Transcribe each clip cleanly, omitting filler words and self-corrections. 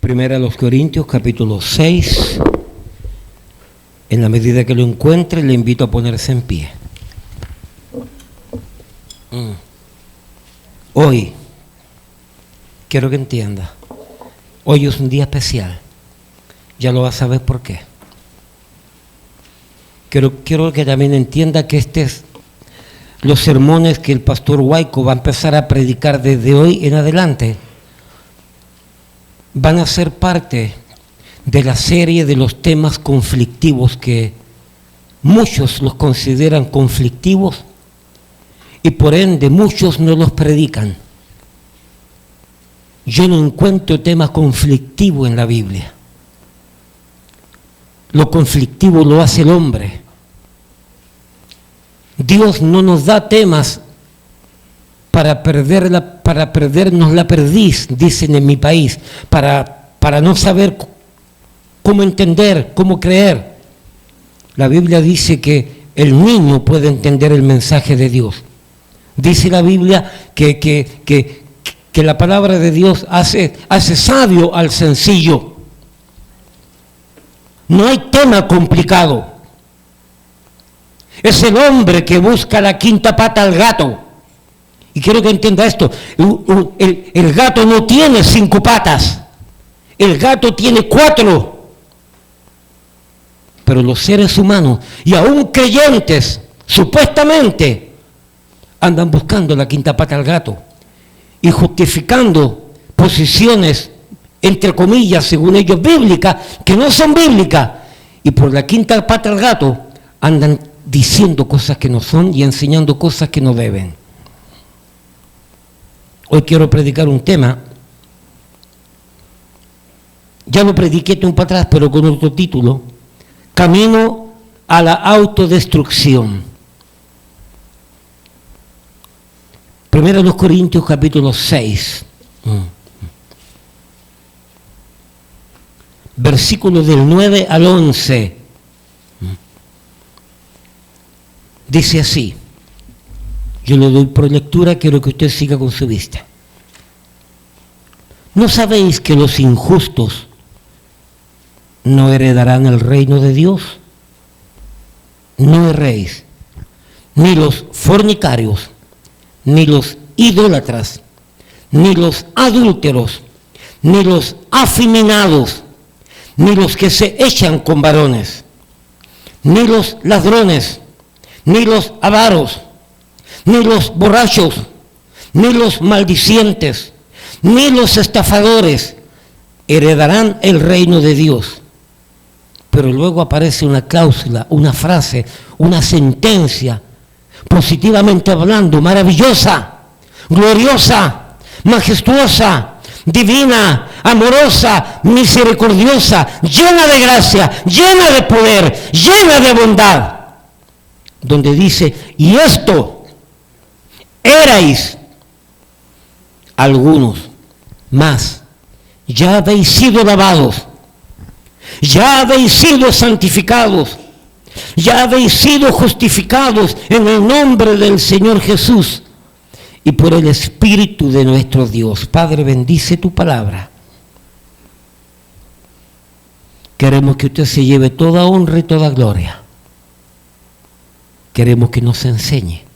Primera a los Corintios, capítulo 6. En la medida que lo encuentre, le invito a ponerse en pie. Hoy, quiero que entienda, hoy es un día especial. Ya lo vas a saber por qué. Quiero que también entienda que los sermones que el pastor Huayco va a empezar a predicar desde hoy en adelante van a ser parte de la serie de los temas conflictivos que muchos los consideran conflictivos y por ende muchos no los predican. Yo no encuentro tema conflictivo en la Biblia. Lo conflictivo lo hace el hombre. Dios no nos da temas para perdernos la perdiz, dicen en mi país, para no saber cómo entender, cómo creer. La Biblia dice que el niño puede entender el mensaje de Dios. Dice la Biblia que la palabra de Dios hace sabio al sencillo. No hay tema complicado. Es el hombre que busca la quinta pata al gato. Y quiero que entienda esto. El gato no tiene 5 patas. El gato tiene 4. Pero los seres humanos, y aún creyentes, supuestamente, andan buscando la quinta pata al gato. Y justificando posiciones, entre comillas, según ellos, bíblicas, que no son bíblicas. Y por la quinta pata al gato, andan diciendo cosas que no son y enseñando cosas que no deben. Hoy quiero predicar un tema, ya lo prediqué tiempo atrás, pero con otro título: Camino a la autodestrucción. Primero los Corintios, capítulo 6. Versículos del 9 al 11. Dice así. Yo le doy por lectura, quiero que usted siga con su vista. ¿No sabéis que los injustos no heredarán el reino de Dios? No erréis, ni los fornicarios, ni los idólatras, ni los adúlteros, ni los afeminados, ni los que se echan con varones, ni los ladrones, ni los avaros, ni los borrachos, ni los maldicientes, ni los estafadores heredarán el reino de Dios. Pero luego aparece una cláusula, una frase, una sentencia, positivamente hablando, maravillosa, gloriosa, majestuosa, divina, amorosa, misericordiosa, llena de gracia, llena de poder, llena de bondad, donde dice: y esto erais algunos, mas ya habéis sido lavados, ya habéis sido santificados, ya habéis sido justificados en el nombre del Señor Jesús y por el Espíritu de nuestro Dios. Padre, bendice tu palabra. Queremos que usted se lleve toda honra y toda gloria. Queremos que nos enseñe.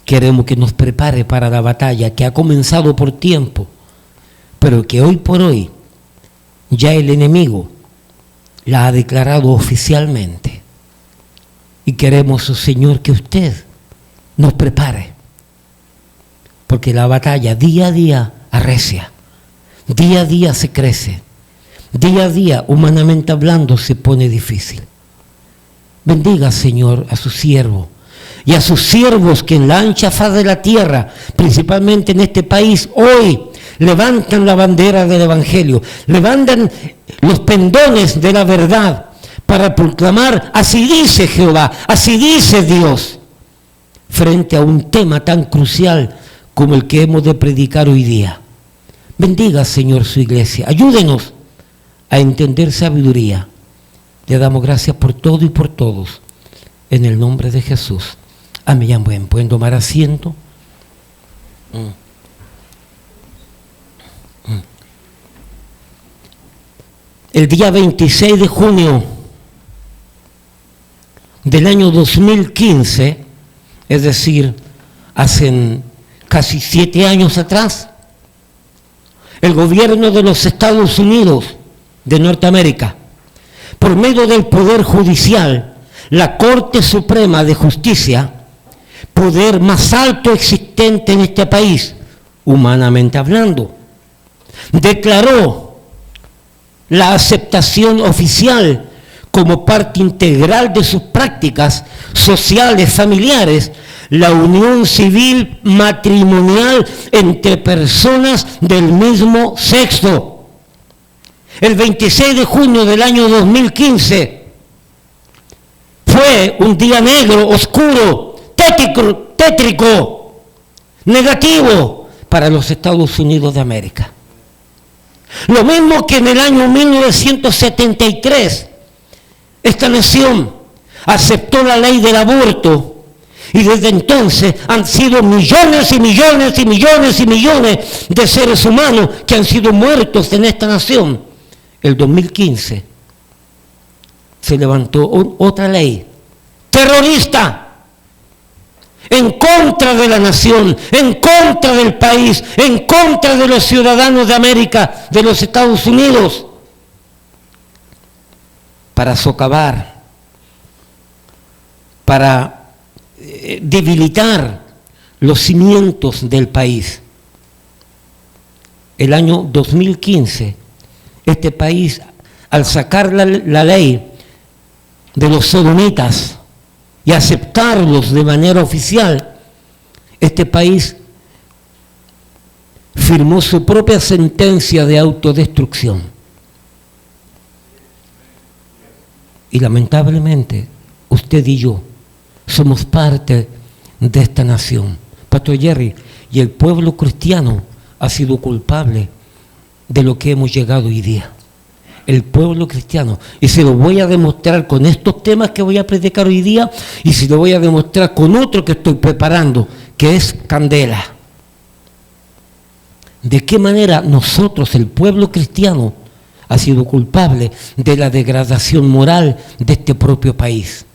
Queremos que nos prepare para la batalla que ha comenzado por tiempo, pero que hoy por hoy ya el enemigo la ha declarado oficialmente. Y queremos, oh Señor, que usted nos prepare, porque la batalla día a día arrecia, día a día se crece, día a día, humanamente hablando, se pone difícil. Bendiga, Señor, a su siervo y a sus siervos que en la ancha faz de la tierra, principalmente en este país, hoy levantan la bandera del Evangelio, levantan los pendones de la verdad para proclamar: así dice Jehová, así dice Dios, frente a un tema tan crucial como el que hemos de predicar hoy día. Bendiga, Señor, su iglesia, ayúdenos a entender sabiduría. Le damos gracias por todo y por todos, en el nombre de Jesús. Amén. Pueden tomar asiento. el día 26 de junio del año 2015, es decir, hace casi 7 años atrás, el gobierno de los Estados Unidos de Norteamérica, por medio del Poder Judicial, la Corte Suprema de Justicia, poder más alto existente en este país, humanamente hablando, declaró la aceptación oficial como parte integral de sus prácticas sociales, familiares, la unión civil matrimonial entre personas del mismo sexo. El 26 de junio del año 2015 fue un día negro, oscuro, tétrico, negativo para los Estados Unidos de América. Lo mismo que en el año 1973, esta nación aceptó la ley del aborto y desde entonces han sido millones y millones y millones y millones de seres humanos que han sido muertos en esta nación. El 2015 se levantó otra ley terrorista en contra de la nación, en contra del país, en contra de los ciudadanos de América, de los Estados Unidos, para socavar, para debilitar los cimientos del país. El año 2015, este país, al sacar la ley de los sodomitas y aceptarlos de manera oficial, este país firmó su propia sentencia de autodestrucción. Y lamentablemente, usted y yo somos parte de esta nación. Pastor Jerry, y el pueblo cristiano ha sido culpable de lo que hemos llegado hoy día. El pueblo cristiano, y se lo voy a demostrar con estos temas que voy a predicar hoy día, y se lo voy a demostrar con otro que estoy preparando, que es Candela. ¿De qué manera nosotros, el pueblo cristiano, ha sido culpable de la degradación moral de este propio país?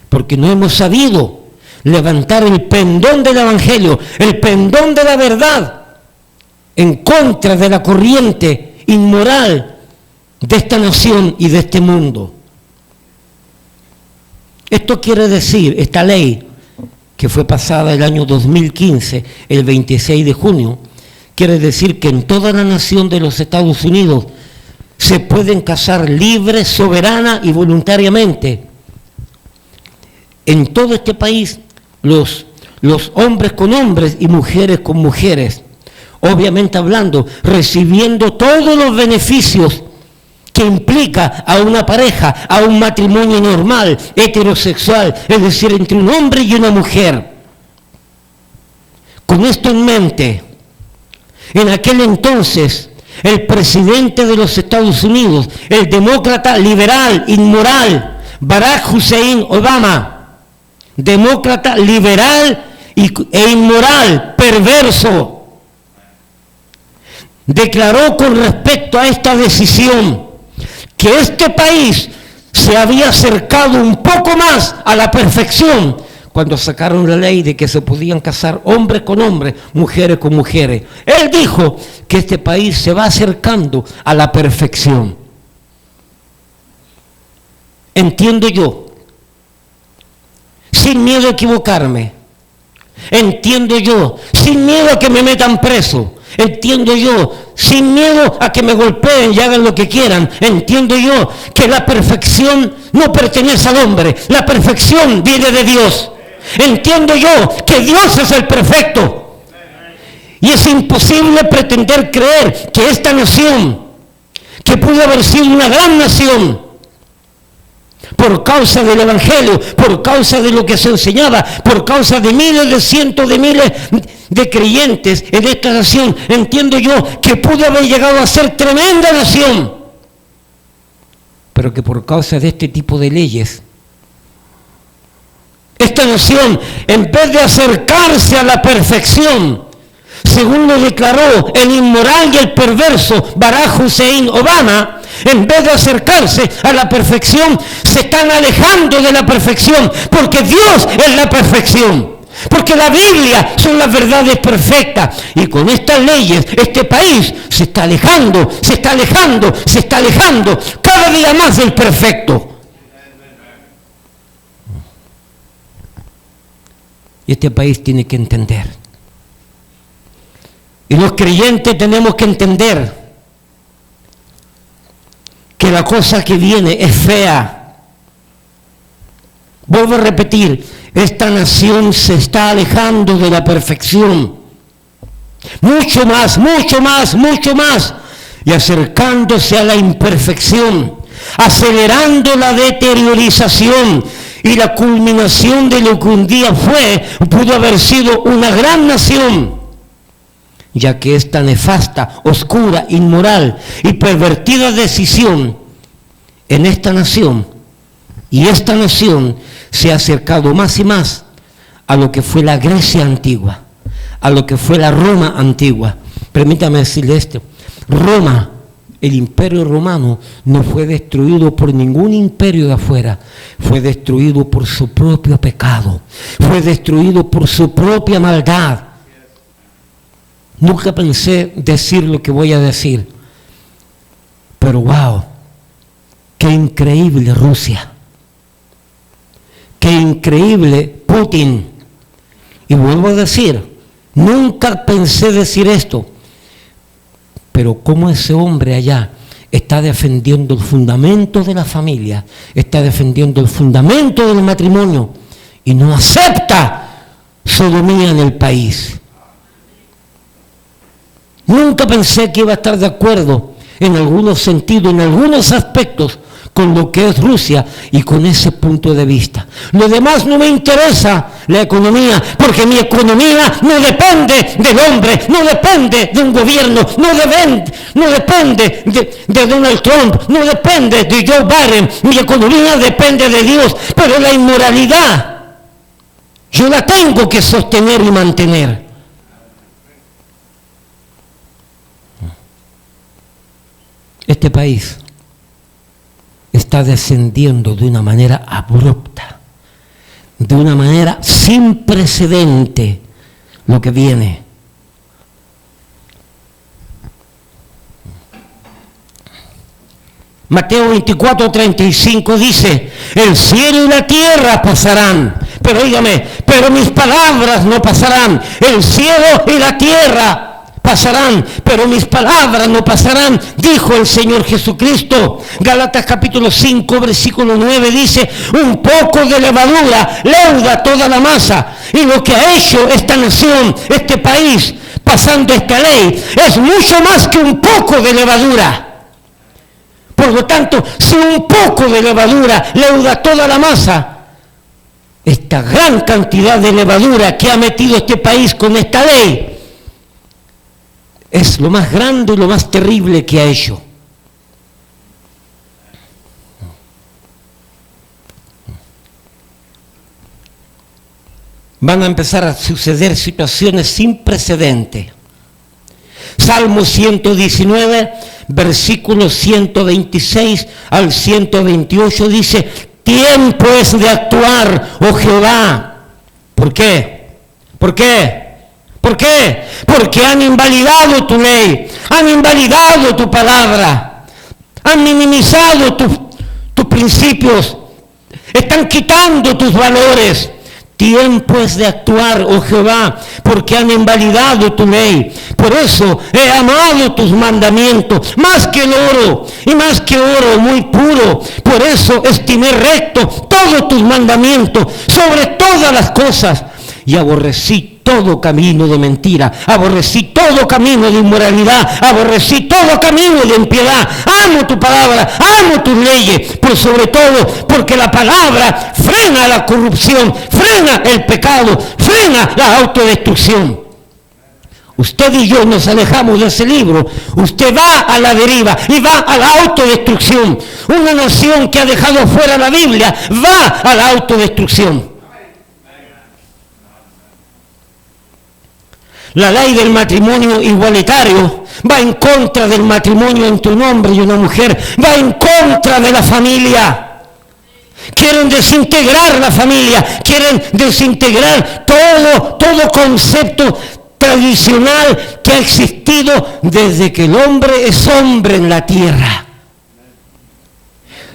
Porque no hemos sabido levantar el pendón del Evangelio, el pendón de la verdad, en contra de la corriente inmoral de esta nación y de este mundo. Esto quiere decir, esta ley que fue pasada el año 2015, el 26 de junio, quiere decir que en toda la nación de los Estados Unidos se pueden casar libre, soberana y voluntariamente. En todo este país, los hombres con hombres y mujeres con mujeres, obviamente hablando, recibiendo todos los beneficios que implica a una pareja, a un matrimonio normal, heterosexual, es decir, entre un hombre y una mujer. Con esto en mente, en aquel entonces, el presidente de los Estados Unidos, el demócrata liberal, inmoral, Barack Hussein Obama, demócrata liberal e inmoral, perverso, declaró con respecto a esta decisión que este país se había acercado un poco más a la perfección cuando sacaron la ley de que se podían casar hombres con hombres, mujeres con mujeres. Él dijo que este país se va acercando a la perfección. Entiendo yo, sin miedo a equivocarme, entiendo yo, sin miedo a que me metan preso, entiendo yo, sin miedo a que me golpeen y hagan lo que quieran, entiendo yo que la perfección no pertenece al hombre, la perfección viene de Dios. Entiendo yo que Dios es el perfecto. Y es imposible pretender creer que esta nación, que pudo haber sido una gran nación, por causa del Evangelio, por causa de lo que se enseñaba, por causa de miles, de cientos de miles de creyentes en esta nación, entiendo yo que pudo haber llegado a ser tremenda nación, pero que por causa de este tipo de leyes, esta nación, en vez de acercarse a la perfección, según lo declaró el inmoral y el perverso Barack Hussein Obama, en vez de acercarse a la perfección, se están alejando de la perfección, porque Dios es la perfección, porque la Biblia son las verdades perfectas, y con estas leyes este país se está alejando, se está alejando, se está alejando cada día más del perfecto. Y este país tiene que entender, y los creyentes tenemos que entender que la cosa que viene es fea. Vuelvo a repetir, esta nación se está alejando de la perfección, mucho más, mucho más, mucho más, y acercándose a la imperfección, acelerando la deteriorización y la culminación de lo que un día pudo haber sido una gran nación, ya que esta nefasta, oscura, inmoral y pervertida decisión en esta nación, y esta nación se ha acercado más y más a lo que fue la Grecia antigua, a lo que fue la Roma antigua. Permítame decirle esto: Roma, el imperio romano, no fue destruido por ningún imperio de afuera, fue destruido por su propio pecado, fue destruido por su propia maldad. Nunca pensé decir lo que voy a decir, pero wow, qué increíble Rusia, qué increíble Putin. Y vuelvo a decir, nunca pensé decir esto, pero cómo ese hombre allá está defendiendo el fundamento de la familia, está defendiendo el fundamento del matrimonio, y no acepta sodomía en el país. Nunca pensé que iba a estar de acuerdo en algunos sentidos, en algunos aspectos, con lo que es Rusia y con ese punto de vista. Lo demás no me interesa, la economía, porque mi economía no depende del hombre, no depende de un gobierno, no depende de Donald Trump, no depende de Joe Biden. Mi economía depende de Dios, pero la inmoralidad yo la tengo que sostener y mantener. Este país está descendiendo de una manera abrupta, de una manera sin precedente lo que viene. Mateo 24:35 dice: el cielo y la tierra pasarán, pero óigame, pero mis palabras no pasarán. El cielo y la tierra pasarán, pero mis palabras no pasarán, dijo el Señor Jesucristo. Gálatas capítulo 5, versículo 9 dice: un poco de levadura leuda toda la masa, y lo que ha hecho esta nación, este país, pasando esta ley, es mucho más que un poco de levadura. Por lo tanto, si un poco de levadura leuda toda la masa, esta gran cantidad de levadura que ha metido este país con esta ley es lo más grande y lo más terrible que ha hecho. Van a empezar a suceder situaciones sin precedente. Salmo 119, versículos 126 al 128 dice: tiempo es de actuar, oh Jehová. ¿Por qué? ¿Por qué? ¿Por qué? Porque han invalidado tu ley, han invalidado tu palabra, han minimizado tus principios, están quitando tus valores. Tiempo es de actuar, oh Jehová, porque han invalidado tu ley. Por eso he amado tus mandamientos, más que el oro, y más que oro muy puro. Por eso estimé recto todos tus mandamientos sobre todas las cosas, y aborrecí todo camino de mentira, aborrecí todo camino de inmoralidad, aborrecí todo camino de impiedad. Amo tu palabra, amo tus leyes, por sobre todo porque la palabra frena la corrupción, frena el pecado, frena la autodestrucción. Usted y yo nos alejamos de ese libro, usted va a la deriva y va a la autodestrucción. Una nación que ha dejado fuera la Biblia va a la autodestrucción. La ley del matrimonio igualitario va en contra del matrimonio entre un hombre y una mujer, va en contra de la familia. Quieren desintegrar la familia, quieren desintegrar todo concepto tradicional que ha existido desde que el hombre es hombre en la tierra.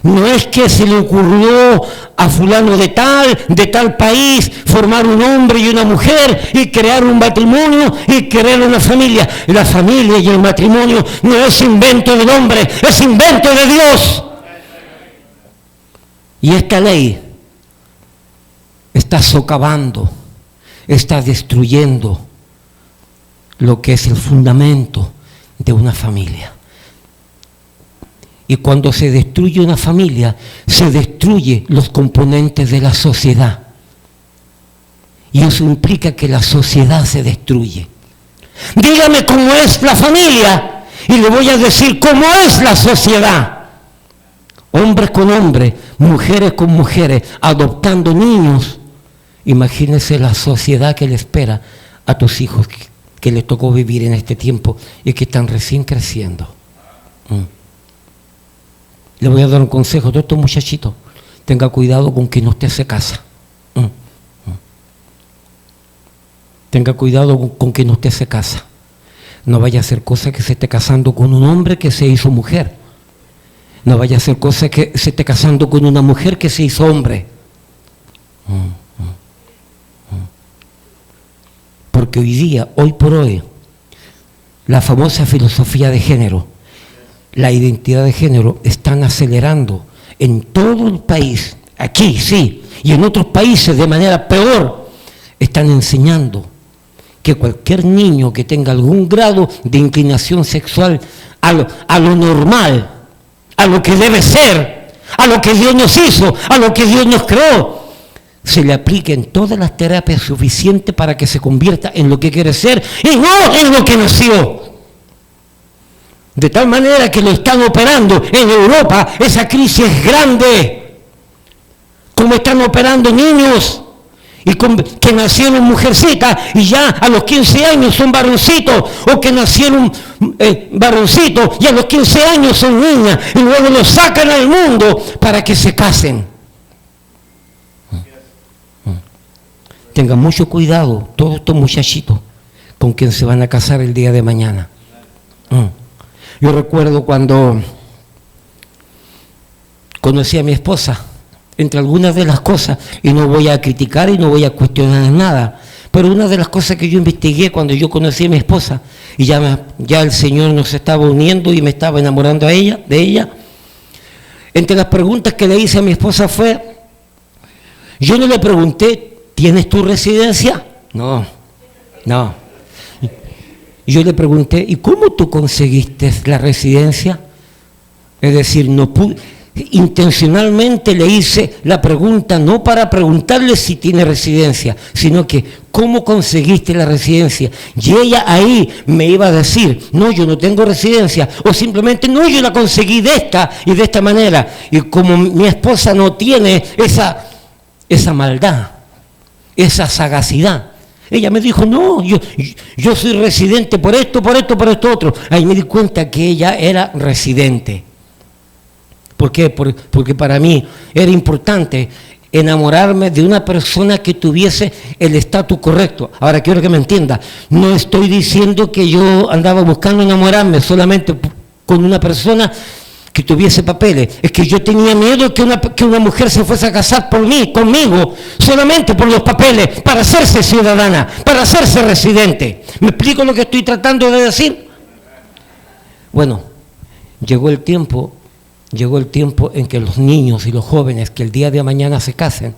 No es que se le ocurrió a fulano de tal país, formar un hombre y una mujer y crear un matrimonio y crear una familia. La familia y el matrimonio no es invento del hombre, es invento de Dios. Y esta ley está socavando, está destruyendo lo que es el fundamento de una familia. Y cuando se destruye una familia, se destruyen los componentes de la sociedad. Y eso implica que la sociedad se destruye. Dígame cómo es la familia y le voy a decir cómo es la sociedad. Hombres con hombres, mujeres con mujeres, adoptando niños. Imagínense la sociedad que le espera a tus hijos que les tocó vivir en este tiempo y que están recién creciendo. Le voy a dar un consejo a todos estos muchachitos. Tenga cuidado con que no usted se casa. Tenga cuidado con que no usted se casa. No vaya a hacer cosas que se esté casando con un hombre que se hizo mujer. No vaya a hacer cosas que se esté casando con una mujer que se hizo hombre. Porque hoy por hoy, la famosa filosofía de género, la identidad de género, están acelerando en todo el país, aquí sí, y en otros países de manera peor, están enseñando que cualquier niño que tenga algún grado de inclinación sexual a lo normal, a lo que debe ser, a lo que Dios nos hizo, a lo que Dios nos creó, se le apliquen todas las terapias suficientes para que se convierta en lo que quiere ser y no en lo que nació. De tal manera que lo están operando en Europa, esa crisis es grande. Como están operando niños que nacieron mujercitas y ya a los 15 años son varoncitos, o que nacieron varoncitos y a los 15 años son niñas, y luego los sacan al mundo para que se casen. Tengan mucho cuidado todos estos muchachitos con quien se van a casar el día de mañana. Yo recuerdo cuando conocí a mi esposa, entre algunas de las cosas, y no voy a criticar y no voy a cuestionar nada, pero una de las cosas que yo investigué cuando yo conocí a mi esposa, y ya el Señor nos estaba uniendo y me estaba enamorando de ella, entre las preguntas que le hice a mi esposa fue, yo no le pregunté, ¿tienes tu residencia? No. Yo le pregunté, ¿y cómo tú conseguiste la residencia? Es decir, intencionalmente le hice la pregunta no para preguntarle si tiene residencia, sino que ¿cómo conseguiste la residencia? Y ella ahí me iba a decir, no, yo no tengo residencia, o simplemente, no, yo la conseguí de esta y de esta manera. Y como mi esposa no tiene esa maldad, esa sagacidad, ella me dijo, no, yo soy residente por esto otro. Ahí me di cuenta que ella era residente. ¿Por qué? Porque para mí era importante enamorarme de una persona que tuviese el estatus correcto. Ahora quiero que me entienda, no estoy diciendo que yo andaba buscando enamorarme solamente con una persona que tuviese papeles. Es que yo tenía miedo que una mujer se fuese a casar conmigo, solamente por los papeles, para hacerse ciudadana, para hacerse residente. ¿Me explico lo que estoy tratando de decir? Bueno, llegó el tiempo en que los niños y los jóvenes que el día de mañana se casen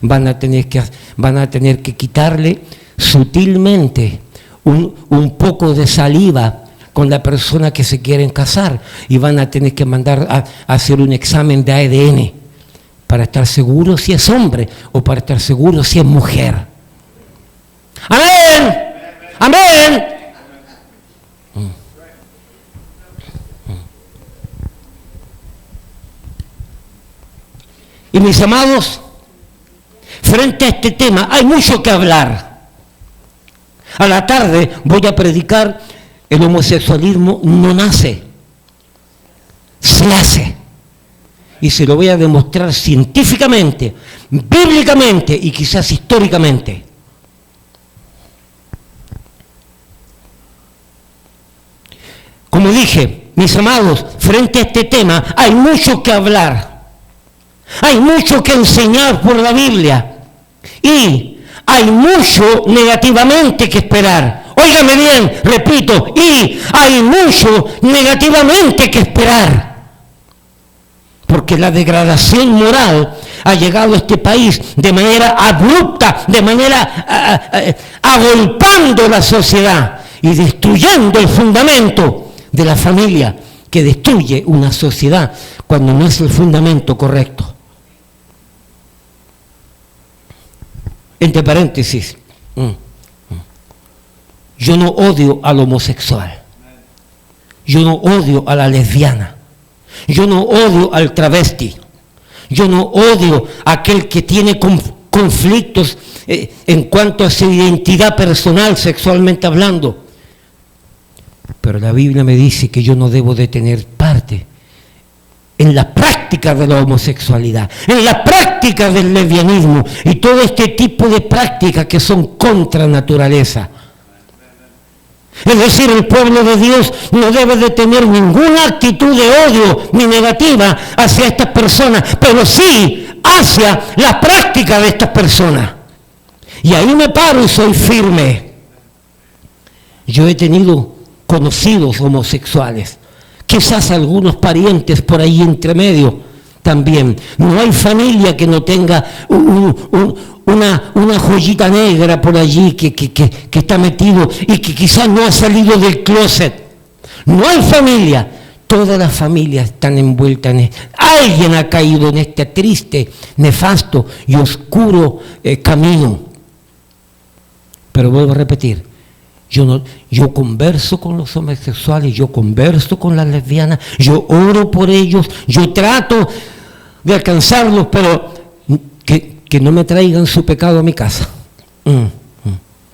van a tener que quitarle sutilmente un poco de saliva con la persona que se quieren casar, y van a tener que mandar a hacer un examen de ADN para estar seguro si es hombre o para estar seguro si es mujer. ¡Amén! ¡Amén! Y mis amados, frente a este tema hay mucho que hablar. A la tarde voy a predicar: el homosexualismo no nace, se hace. Y se lo voy a demostrar científicamente, bíblicamente y quizás históricamente. Como dije, mis amados, frente a este tema hay mucho que hablar, hay mucho que enseñar por la Biblia y hay mucho negativamente que esperar. Óigame bien, repito, y hay mucho negativamente que esperar. Porque la degradación moral ha llegado a este país de manera abrupta, de manera agolpando la sociedad y destruyendo el fundamento de la familia, que destruye una sociedad cuando no es el fundamento correcto. Entre paréntesis, yo no odio al homosexual, yo no odio a la lesbiana, yo no odio al travesti, yo no odio a aquel que tiene conflictos en cuanto a su identidad personal, sexualmente hablando. Pero la Biblia me dice que yo no debo de tener parte en la práctica de la homosexualidad, en la práctica del lesbianismo y todo este tipo de prácticas que son contra naturaleza. Es decir, el pueblo de Dios no debe de tener ninguna actitud de odio ni negativa hacia estas personas, pero sí hacia la práctica de estas personas. Y ahí me paro y soy firme. Yo he tenido conocidos homosexuales, quizás algunos parientes por ahí entre medio también. No hay familia que no tenga una joyita negra por allí que está metido y que quizás no ha salido del closet. No hay familia. Todas las familias están envueltas en alguien ha caído en este triste, nefasto y oscuro camino. Pero vuelvo a repetir, yo converso con los homosexuales, yo converso con las lesbianas, yo oro por ellos, yo trato de alcanzarlos, pero que no me traigan su pecado a mi casa.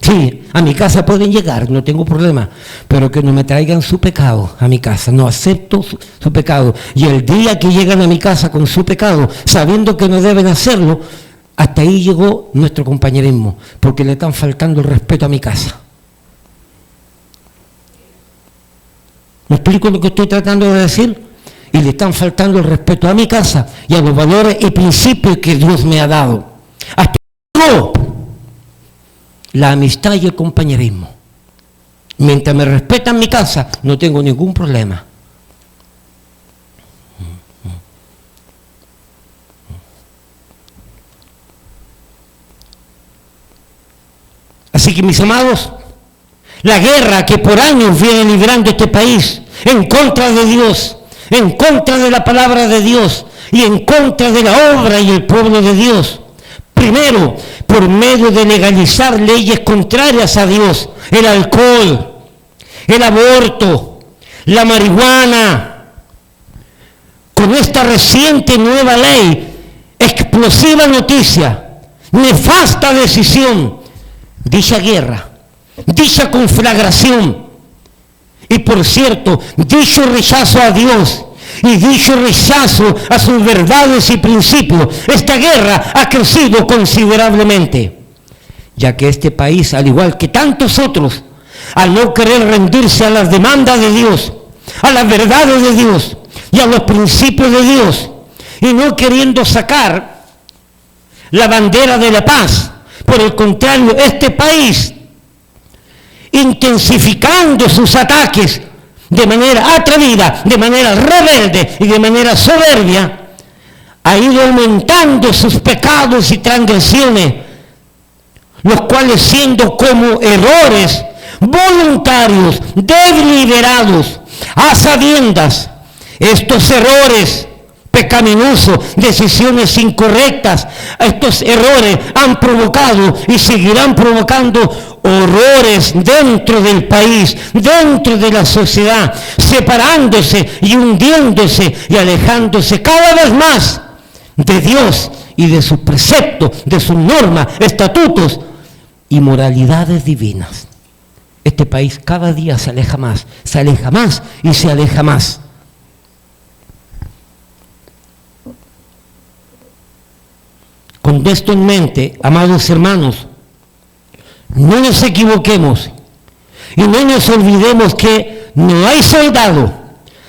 Sí, a mi casa pueden llegar, no tengo problema, pero que no me traigan su pecado a mi casa, no acepto su pecado. Y el día que llegan a mi casa con su pecado, sabiendo que no deben hacerlo, hasta ahí llegó nuestro compañerismo, porque le están faltando el respeto a mi casa. ¿Me explico lo que estoy tratando de decir? Y le están faltando el respeto a mi casa y a los valores y principios que Dios me ha dado. Hasta luego, la amistad y el compañerismo. Mientras me respetan mi casa, no tengo ningún problema. Así que, mis amados, la guerra que por años viene librando este país en contra de Dios, en contra de la palabra de Dios y en contra de la obra y el pueblo de Dios. Primero, por medio de legalizar leyes contrarias a Dios, el alcohol, el aborto, la marihuana. Con esta reciente nueva ley, explosiva noticia, nefasta decisión, dicha guerra, dicha conflagración y, por cierto, dicho rechazo a Dios y dicho rechazo a sus verdades y principios, esta guerra ha crecido considerablemente, ya que este país, al igual que tantos otros, al no querer rendirse a las demandas de Dios, a las verdades de Dios y a los principios de Dios, y no queriendo sacar la bandera de la paz, por el contrario, este país, intensificando sus ataques de manera atrevida, de manera rebelde y de manera soberbia, ha ido aumentando sus pecados y transgresiones, los cuales, siendo como errores voluntarios, deliberados, a sabiendas, estos errores pecaminosos, decisiones incorrectas, estos errores han provocado y seguirán provocando horrores dentro del país, dentro de la sociedad, separándose y hundiéndose y alejándose cada vez más de Dios y de sus preceptos, de sus normas, estatutos y moralidades divinas. este país cada día se aleja más y se aleja más. Con esto en mente, amados hermanos, no nos equivoquemos y no nos olvidemos que no hay soldado,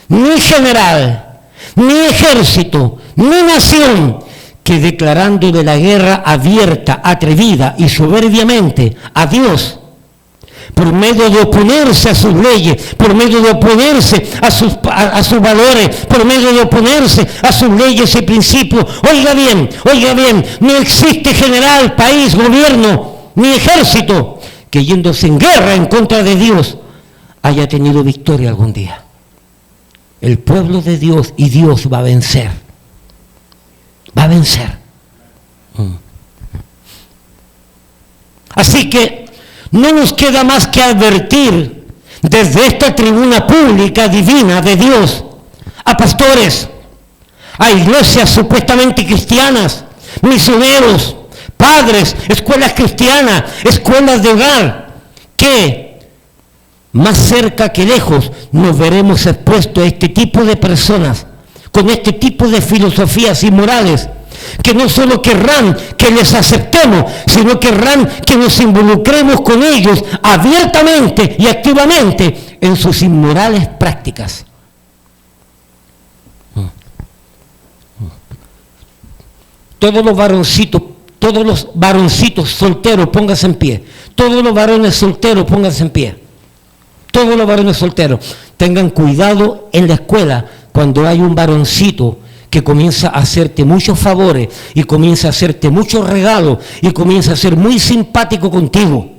ni general, ni ejército, ni nación que declarándole la guerra abierta, atrevida y soberbiamente a Dios, por medio de oponerse a sus leyes, por medio de oponerse a sus valores, por medio de oponerse a sus leyes y principios. Oiga bien, no existe general, país, gobierno, ni ejército que yéndose en guerra en contra de Dios haya tenido victoria algún día. El pueblo de Dios y Dios va a vencer. Va a vencer. Así que no nos queda más que advertir desde esta tribuna pública divina de Dios a pastores, a iglesias supuestamente cristianas, misioneros, padres, escuelas cristianas, escuelas de hogar, que más cerca que lejos nos veremos expuestos a este tipo de personas, con este tipo de filosofías inmorales, que no solo querrán que les aceptemos, sino querrán que nos involucremos con ellos abiertamente y activamente en sus inmorales prácticas. Todos los varoncitos solteros, pónganse en pie. Todos los varones solteros, pónganse en pie. Todos los varones solteros, tengan cuidado en la escuela cuando hay un varoncito que comienza a hacerte muchos favores y comienza a hacerte muchos regalos y comienza a ser muy simpático contigo.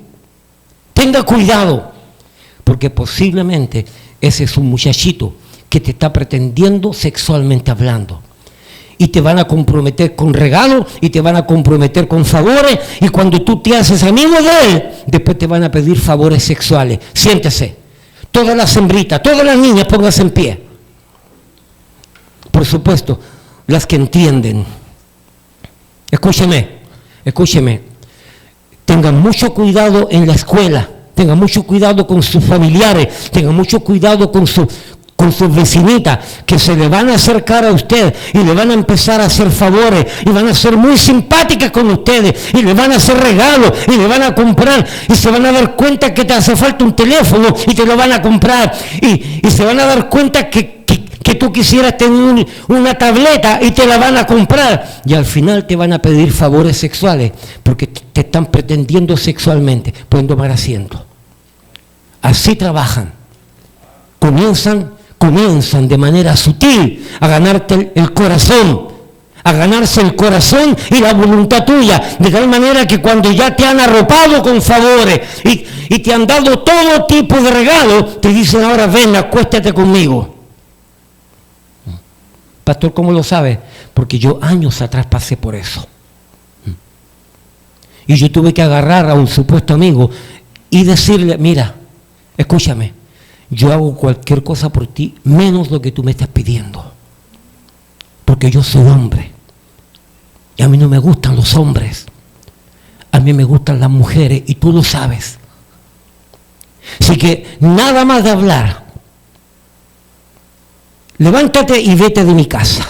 Tenga cuidado, porque posiblemente ese es un muchachito que te está pretendiendo sexualmente hablando. Y te van a comprometer con regalos y te van a comprometer con favores, y cuando tú te haces amigo de él, después te van a pedir favores sexuales. Siéntese. Todas las hembritas, todas las niñas, pónganse en pie. Por supuesto, las que entienden. Escúcheme. Tengan mucho cuidado en la escuela, tengan mucho cuidado con sus familiares, tengan mucho cuidado con sus vecinitas, que se le van a acercar a usted y le van a empezar a hacer favores y van a ser muy simpáticas con ustedes y le van a hacer regalos y le van a comprar y se van a dar cuenta que te hace falta un teléfono y te lo van a comprar y se van a dar cuenta que tú quisieras tener una tableta y te la van a comprar, y al final te van a pedir favores sexuales porque te están pretendiendo sexualmente. Pueden tomar asiento. Así trabajan. Comienzan de manera sutil a ganarte el corazón, a ganarse el corazón y la voluntad tuya, de tal manera que cuando ya te han arropado con favores y te han dado todo tipo de regalos, te dicen ahora ven, acuéstate conmigo. Pastor, ¿cómo lo sabe? Porque yo años atrás pasé por eso. Y yo tuve que agarrar a un supuesto amigo y decirle, mira, escúchame, yo hago cualquier cosa por ti, menos lo que tú me estás pidiendo. Porque yo soy hombre. Y a mí no me gustan los hombres. A mí me gustan las mujeres, y tú lo sabes. Así que nada más de hablar. Levántate y vete de mi casa.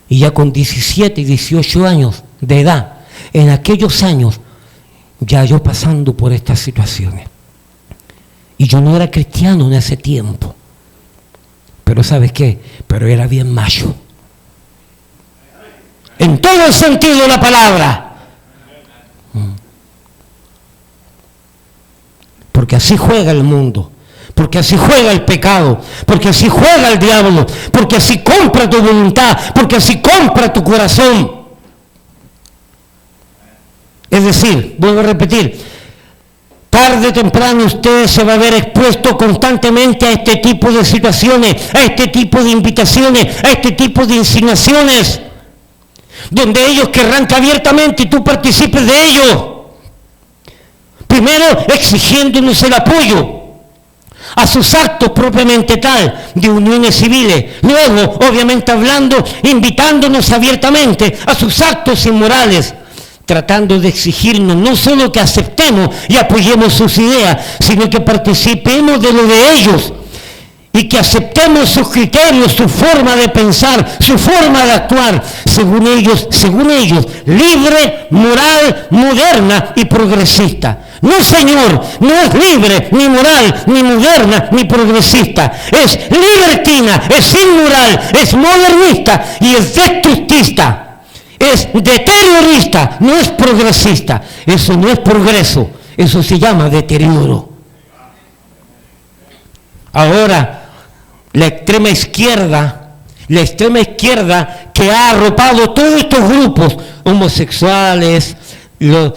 Y ya con 17 y 18 años de edad, en aquellos años, ya yo pasando por estas situaciones. Y yo no era cristiano en ese tiempo. Pero ¿sabes qué? Pero era bien macho. En todo el sentido de la palabra. Porque así juega el mundo, porque así juega el pecado, porque así juega el diablo, porque así compra tu voluntad, porque así compra tu corazón. Es decir, vuelvo a repetir, tarde o temprano usted se va a ver expuesto constantemente a este tipo de situaciones, a este tipo de invitaciones, a este tipo de insinuaciones, donde ellos querrán que abiertamente tú participes de ello. Primero, exigiéndonos el apoyo a sus actos propiamente tal de uniones civiles. Luego, obviamente hablando, invitándonos abiertamente a sus actos inmorales, tratando de exigirnos no solo que aceptemos y apoyemos sus ideas, sino que participemos de lo de ellos y que aceptemos sus criterios, su forma de pensar, su forma de actuar, según ellos, libre, moral, moderna y progresista. No, señor, no es libre, ni moral, ni moderna, ni progresista. Es libertina, es inmoral, es modernista y es destructista. Es deteriorista, no es progresista. Eso no es progreso, eso se llama deterioro. Ahora, la extrema izquierda que ha arropado todos estos grupos homosexuales, el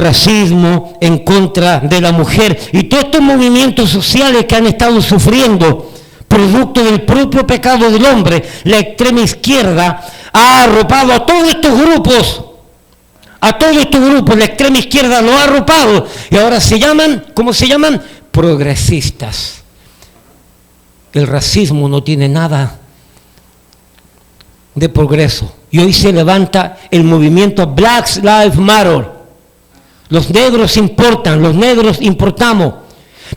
racismo en contra de la mujer y todos estos movimientos sociales que han estado sufriendo producto del propio pecado del hombre, la extrema izquierda ha arropado a todos estos grupos, la extrema izquierda lo ha arropado y ahora se llaman, ¿cómo se llaman? Progresistas. El racismo no tiene nada de progreso y hoy se levanta el movimiento Black Lives Matter. Los negros importan, los negros importamos.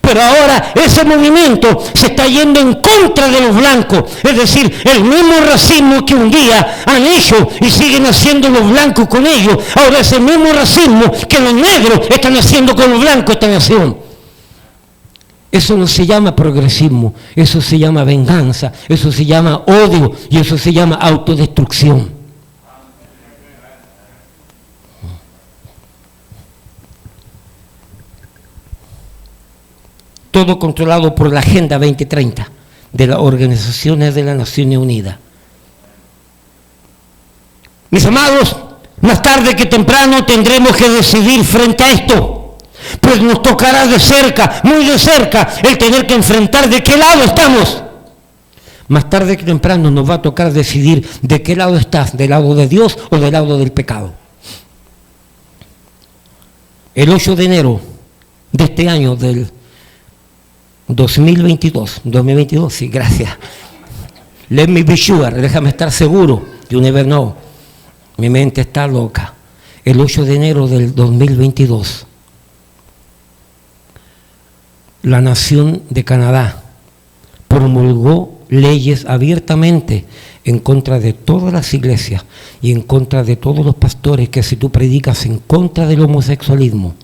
Pero ahora ese movimiento se está yendo en contra de los blancos. Es decir, el mismo racismo que un día han hecho y siguen haciendo los blancos con ellos. Ahora es el mismo racismo que los negros están haciendo con los blancos esta nación. Eso no se llama progresismo, eso se llama venganza, eso se llama odio y eso se llama autodestrucción. Todo controlado por la Agenda 2030 de las Organizaciones de las Naciones Unidas. Mis amados, más tarde que temprano tendremos que decidir frente a esto, pues nos tocará de cerca, muy de cerca, el tener que enfrentar de qué lado estamos. Más tarde que temprano nos va a tocar decidir de qué lado estás, del lado de Dios o del lado del pecado. El 8 de enero de este año del 2022, sí, gracias. Let me be sure, déjame estar seguro, you never know. Mi mente está loca. El 8 de enero del 2022, la nación de Canadá promulgó leyes abiertamente en contra de todas las iglesias y en contra de todos los pastores, que si tú predicas en contra del homosexualismo,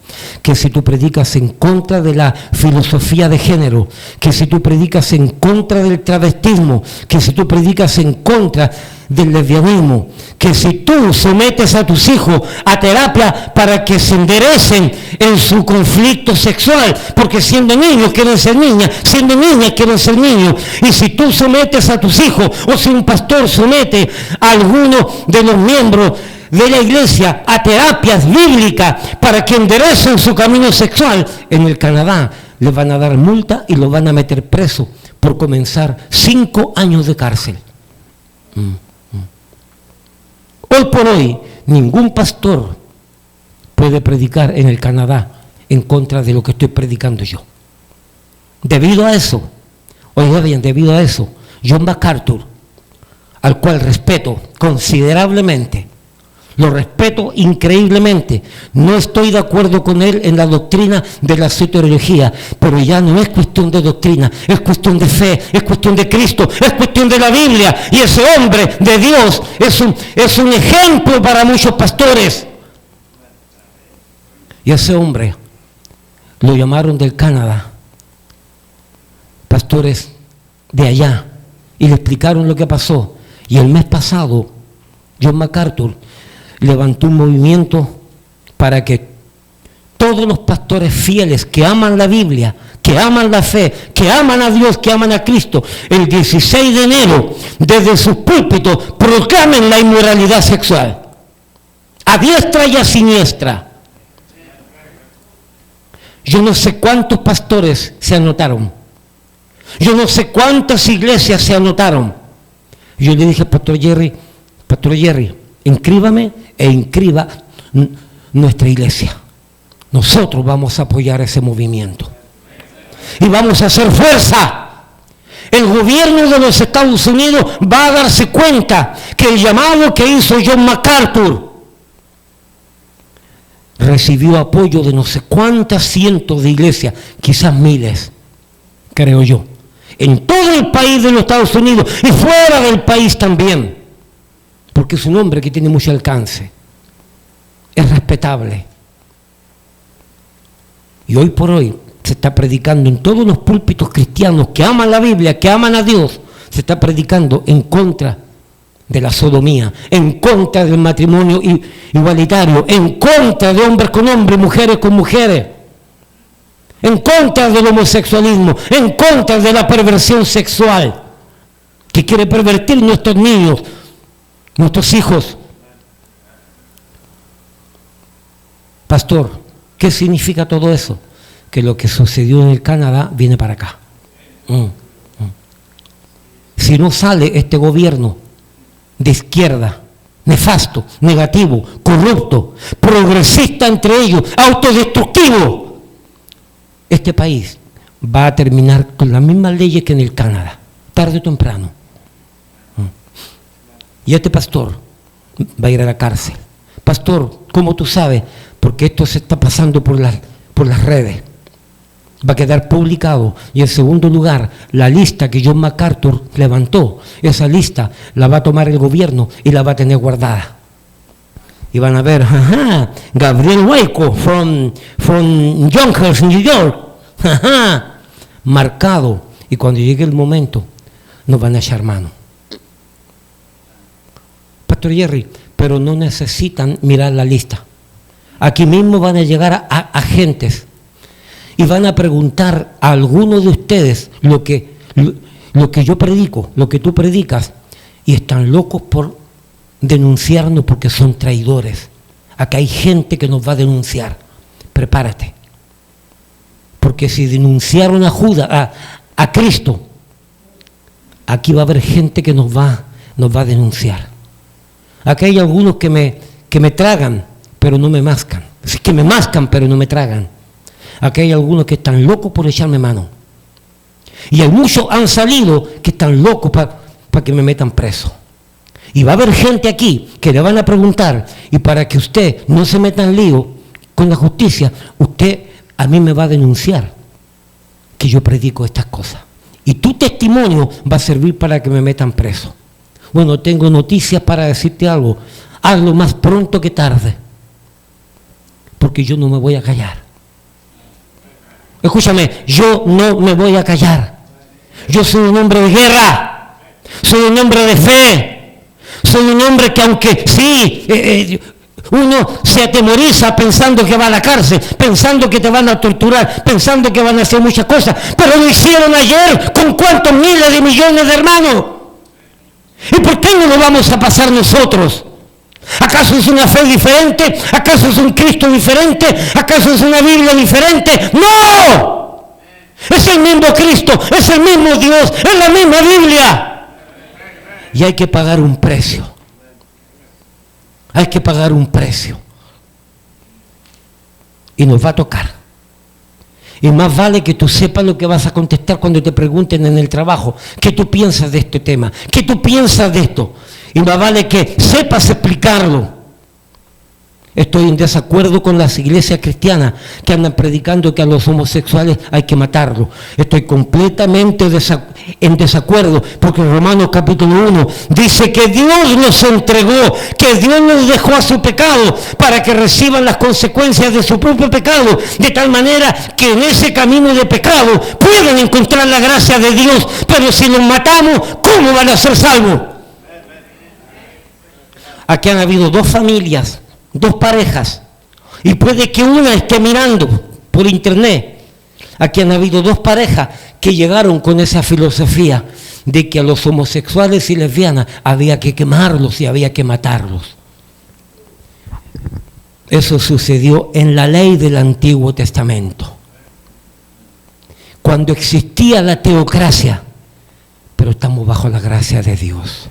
que si tú predicas en contra de la filosofía de género, que si tú predicas en contra del travestismo, que si tú predicas en contra del lesbianismo, que si tú sometes a tus hijos a terapia para que se enderecen en su conflicto sexual, porque siendo niños quieren ser niñas, siendo niñas quieren ser niños, y si tú sometes a tus hijos, o si un pastor somete a alguno de los miembros de la iglesia a terapias bíblicas para que enderecen su camino sexual, en el Canadá les van a dar multa y los van a meter preso por comenzar 5 años de cárcel. Hoy por hoy, ningún pastor puede predicar en el Canadá en contra de lo que estoy predicando yo. Debido a eso, oiga bien, debido a eso, John MacArthur, al cual respeto considerablemente, lo respeto increíblemente, no estoy de acuerdo con él en la doctrina de la soteriología, pero ya no es cuestión de doctrina, es cuestión de fe, es cuestión de Cristo, es cuestión de la Biblia, y ese hombre de Dios es un ejemplo para muchos pastores. Y ese hombre lo llamaron del Canadá, pastores de allá, y le explicaron lo que pasó. Y el mes pasado, John MacArthur levantó un movimiento para que todos los pastores fieles que aman la Biblia, que aman la fe, que aman a Dios, que aman a Cristo, el 16 de enero, desde sus púlpitos, proclamen la inmoralidad sexual, a diestra y a siniestra. Yo no sé cuántos pastores se anotaron, yo no sé cuántas iglesias se anotaron. Yo le dije, Pastor Jerry, inscríbame e inscriba nuestra iglesia. Nosotros vamos a apoyar ese movimiento y vamos a hacer fuerza. El gobierno de los Estados Unidos va a darse cuenta que el llamado que hizo John MacArthur recibió apoyo de no sé cuántas cientos de iglesias, quizás miles, creo yo, en todo el país de los Estados Unidos y fuera del país también, porque es un hombre que tiene mucho alcance, es respetable. Y hoy por hoy se está predicando en todos los púlpitos cristianos que aman la Biblia, que aman a Dios, se está predicando en contra de la sodomía, en contra del matrimonio igualitario, en contra de hombres con hombres, mujeres con mujeres, en contra del homosexualismo, en contra de la perversión sexual que quiere pervertir nuestros niños, nuestros hijos. Pastor, ¿qué significa todo eso? Que lo que sucedió en el Canadá viene para acá. Si no sale este gobierno de izquierda, nefasto, negativo, corrupto, progresista entre ellos, autodestructivo, este país va a terminar con las mismas leyes que en el Canadá, tarde o temprano. Y este pastor va a ir a la cárcel. Pastor, ¿cómo tú sabes? Porque esto se está pasando por las redes. Va a quedar publicado. Y en segundo lugar, la lista que John MacArthur levantó, esa lista la va a tomar el gobierno y la va a tener guardada. Y van a ver, Gabriel Waco from Yonkers, New York, marcado. Y cuando llegue el momento, nos van a echar mano. Pastor Jerry, pero no necesitan mirar la lista. Aquí mismo van a llegar a agentes y van a preguntar a algunos de ustedes lo que yo predico, lo que tú predicas, y están locos por denunciarnos porque son traidores. Acá hay gente que nos va a denunciar. Prepárate. Porque si denunciaron a Judas, a Cristo, aquí va a haber gente que nos va a denunciar. Aquí hay algunos que me tragan, pero no me mascan. Es que me mascan, pero no me tragan. Aquí hay algunos que están locos por echarme mano. Y hay muchos han salido que están locos para que me metan preso. Y va a haber gente aquí que le van a preguntar, y para que usted no se meta en lío con la justicia, usted a mí me va a denunciar que yo predico estas cosas. Y tu testimonio va a servir para que me metan preso. Bueno, tengo noticias para decirte algo. Hazlo más pronto que tarde. Porque yo no me voy a callar. Escúchame, yo no me voy a callar. Yo soy un hombre de guerra. Soy un hombre de fe. Soy un hombre que aunque sí, uno se atemoriza pensando que va a la cárcel, pensando que te van a torturar, pensando que van a hacer muchas cosas, pero lo hicieron ayer con cuántos miles de millones de hermanos. ¿Y por qué no lo vamos a pasar nosotros? ¿Acaso es una fe diferente? ¿Acaso es un Cristo diferente? ¿Acaso es una Biblia diferente? ¡No! Es el mismo Cristo, es el mismo Dios, es la misma Biblia. Y hay que pagar un precio. Hay que pagar un precio. Y nos va a tocar. Y más vale que tú sepas lo que vas a contestar cuando te pregunten en el trabajo. ¿Qué tú piensas de este tema? ¿Qué tú piensas de esto? Y más vale que sepas explicarlo. Estoy en desacuerdo con las iglesias cristianas que andan predicando que a los homosexuales hay que matarlos. Estoy completamente en desacuerdo, porque en Romanos capítulo 1 dice que Dios nos entregó, que Dios nos dejó a su pecado para que reciban las consecuencias de su propio pecado, de tal manera que en ese camino de pecado pueden encontrar la gracia de Dios, pero si los matamos, ¿cómo van a ser salvos? Aquí han habido dos familias, dos parejas, y puede que una esté mirando por internet. Aquí han habido dos parejas que llegaron con esa filosofía de que a los homosexuales y lesbianas había que quemarlos y había que matarlos. Eso sucedió en la ley del Antiguo Testamento, cuando existía la teocracia, pero estamos bajo la gracia de Dios.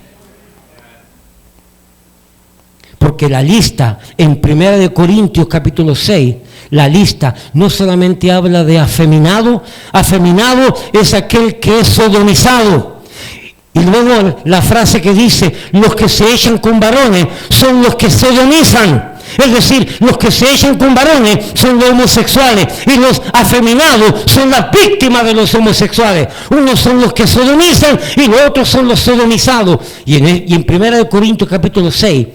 Porque la lista en 1 Corintios capítulo 6, la lista no solamente habla de afeminado. Afeminado es aquel que es sodomizado. Y luego la frase que dice, los que se echan con varones son los que sodomizan. Es decir, los que se echan con varones son los homosexuales y los afeminados son las víctimas de los homosexuales. Unos son los que sodomizan y los otros son los sodomizados. Y en 1 Corintios capítulo 6,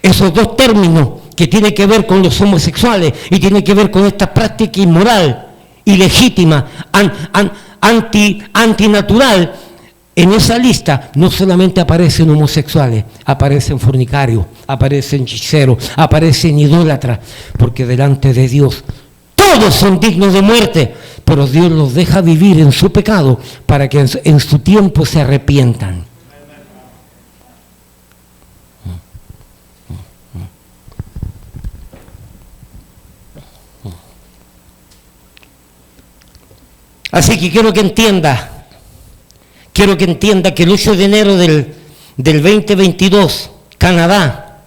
esos dos términos que tienen que ver con los homosexuales y tienen que ver con esta práctica inmoral, ilegítima, antinatural, en esa lista no solamente aparecen homosexuales, aparecen fornicarios, aparecen hechiceros, aparecen idólatras, porque delante de Dios todos son dignos de muerte, pero Dios los deja vivir en su pecado para que en su tiempo se arrepientan. Así que quiero que entienda que el 8 de enero del 2022, Canadá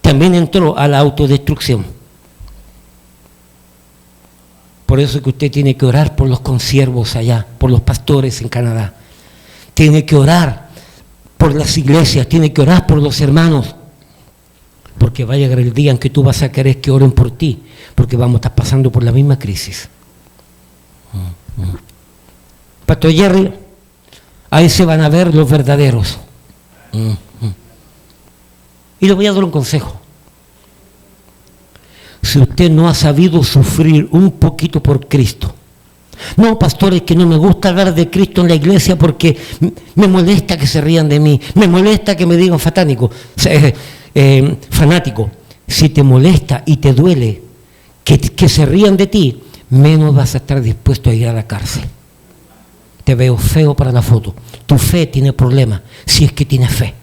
también entró a la autodestrucción. Por eso es que usted tiene que orar por los consiervos allá, por los pastores en Canadá. Tiene que orar por las iglesias, tiene que orar por los hermanos, porque va a llegar el día en que tú vas a querer que oren por ti, porque vamos a estar pasando por la misma crisis. Pastor Jerry, ahí se van a ver los verdaderos. Y le voy a dar un consejo. Si usted no ha sabido sufrir un poquito por Cristo, no, pastor, es que no me gusta hablar de Cristo en la iglesia porque me molesta que se rían de mí, me molesta que me digan fanático. Si te molesta y te duele que se rían de ti, menos vas a estar dispuesto a ir a la cárcel. Te veo feo para la foto. Tu fe tiene problemas si es que tienes fe.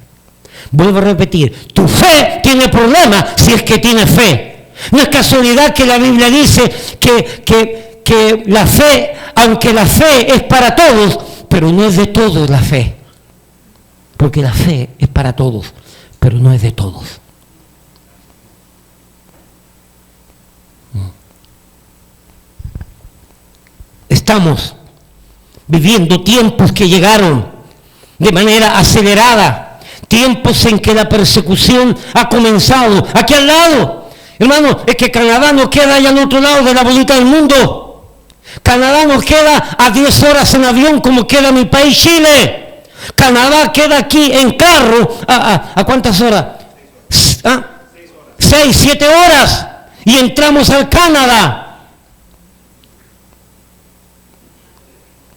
Vuelvo a repetir, tu fe tiene problemas si es que tienes fe. No es casualidad que la Biblia dice que la fe, aunque la fe es para todos, pero no es de todos la fe. Porque la fe es para todos, pero no es de todos. Estamos viviendo tiempos que llegaron de manera acelerada, tiempos en que la persecución ha comenzado aquí al lado. Hermano, es que Canadá no queda allá al otro lado de la bolita del mundo. Canadá no queda a 10 horas en avión como queda mi país Chile. Canadá queda aquí en carro, ¿a cuántas horas? 6, 7 horas y entramos al Canadá.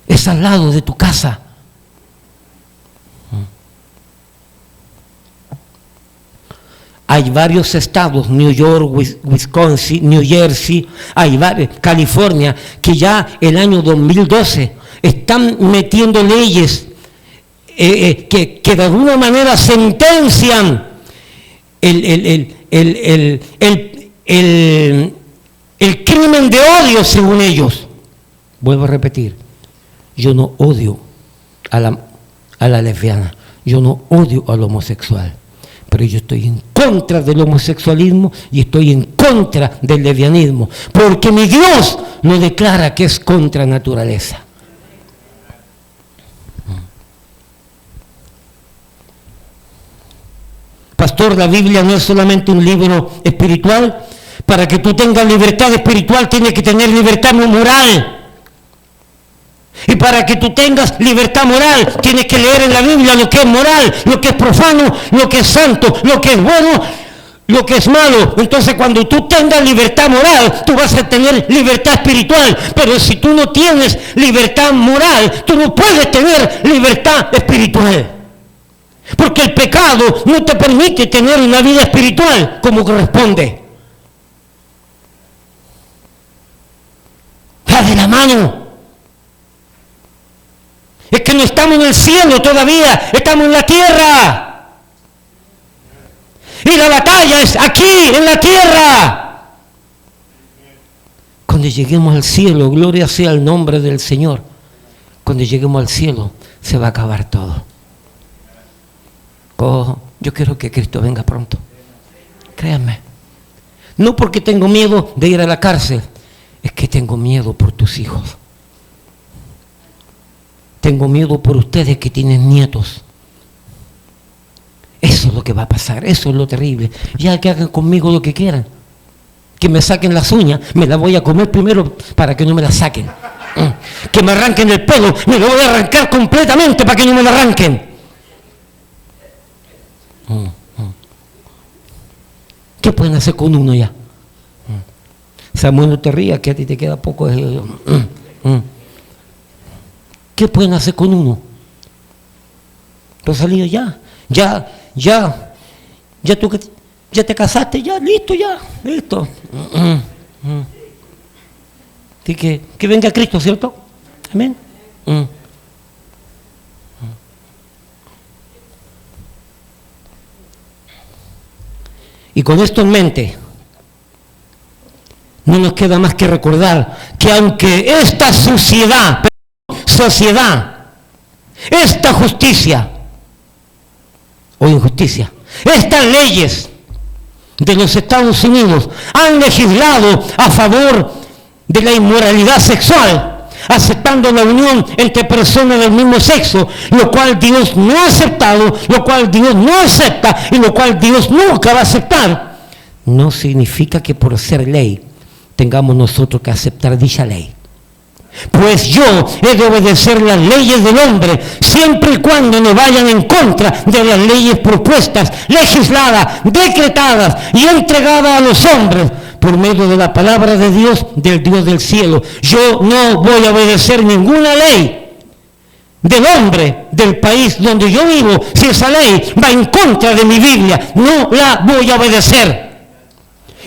Es al lado de tu casa. Hay varios estados, New York, Wisconsin, New Jersey, hay varios, California, que ya el año 2012 están metiendo leyes que de alguna manera sentencian el crimen de odio según ellos. Vuelvo a repetir. Yo no odio a la lesbiana, yo no odio al homosexual, pero yo estoy en contra del homosexualismo y estoy en contra del lesbianismo, porque mi Dios lo declara que es contra naturaleza. Pastor, la Biblia no es solamente un libro espiritual. Para que tú tengas libertad espiritual, tienes que tener libertad moral. Y para que tú tengas libertad moral, tienes que leer en la Biblia lo que es moral, lo que es profano, lo que es santo, lo que es bueno, lo que es malo. Entonces, cuando tú tengas libertad moral, tú vas a tener libertad espiritual. Pero si tú no tienes libertad moral, tú no puedes tener libertad espiritual. Porque el pecado no te permite tener una vida espiritual como corresponde. Va de la mano. Es que no estamos en el cielo todavía, estamos en la tierra. Y la batalla es aquí, en la tierra. Cuando lleguemos al cielo, gloria sea el nombre del Señor. Cuando lleguemos al cielo, se va a acabar todo. Oh, yo quiero que Cristo venga pronto. Créanme. No porque tengo miedo de ir a la cárcel, es que tengo miedo por tus hijos. Tengo miedo por ustedes que tienen nietos. Eso es lo que va a pasar, eso es lo terrible. Ya que hagan conmigo lo que quieran. Que me saquen las uñas, me las voy a comer primero para que no me las saquen. Que me arranquen el pelo, me lo voy a arrancar completamente para que no me lo arranquen. ¿Qué pueden hacer con uno ya? Samuel, no te rías, que a ti te queda poco. ¿Qué pueden hacer con uno? Rosalío, ya tú ya te casaste, ya, listo. Así que venga Cristo, ¿cierto? Amén. Y con esto en mente, no nos queda más que recordar que aunque esta sociedad, esta justicia o injusticia, estas leyes de los Estados Unidos han legislado a favor de la inmoralidad sexual, aceptando la unión entre personas del mismo sexo, lo cual Dios no ha aceptado, lo cual Dios no acepta y lo cual Dios nunca va a aceptar, no significa que por ser ley tengamos nosotros que aceptar dicha ley. Pues yo he de obedecer las leyes del hombre siempre y cuando no vayan en contra de las leyes propuestas, legisladas, decretadas y entregadas a los hombres por medio de la palabra de Dios, del Dios del cielo. Yo no voy a obedecer ninguna ley del hombre del país donde yo vivo. Si esa ley va en contra de mi Biblia, no la voy a obedecer.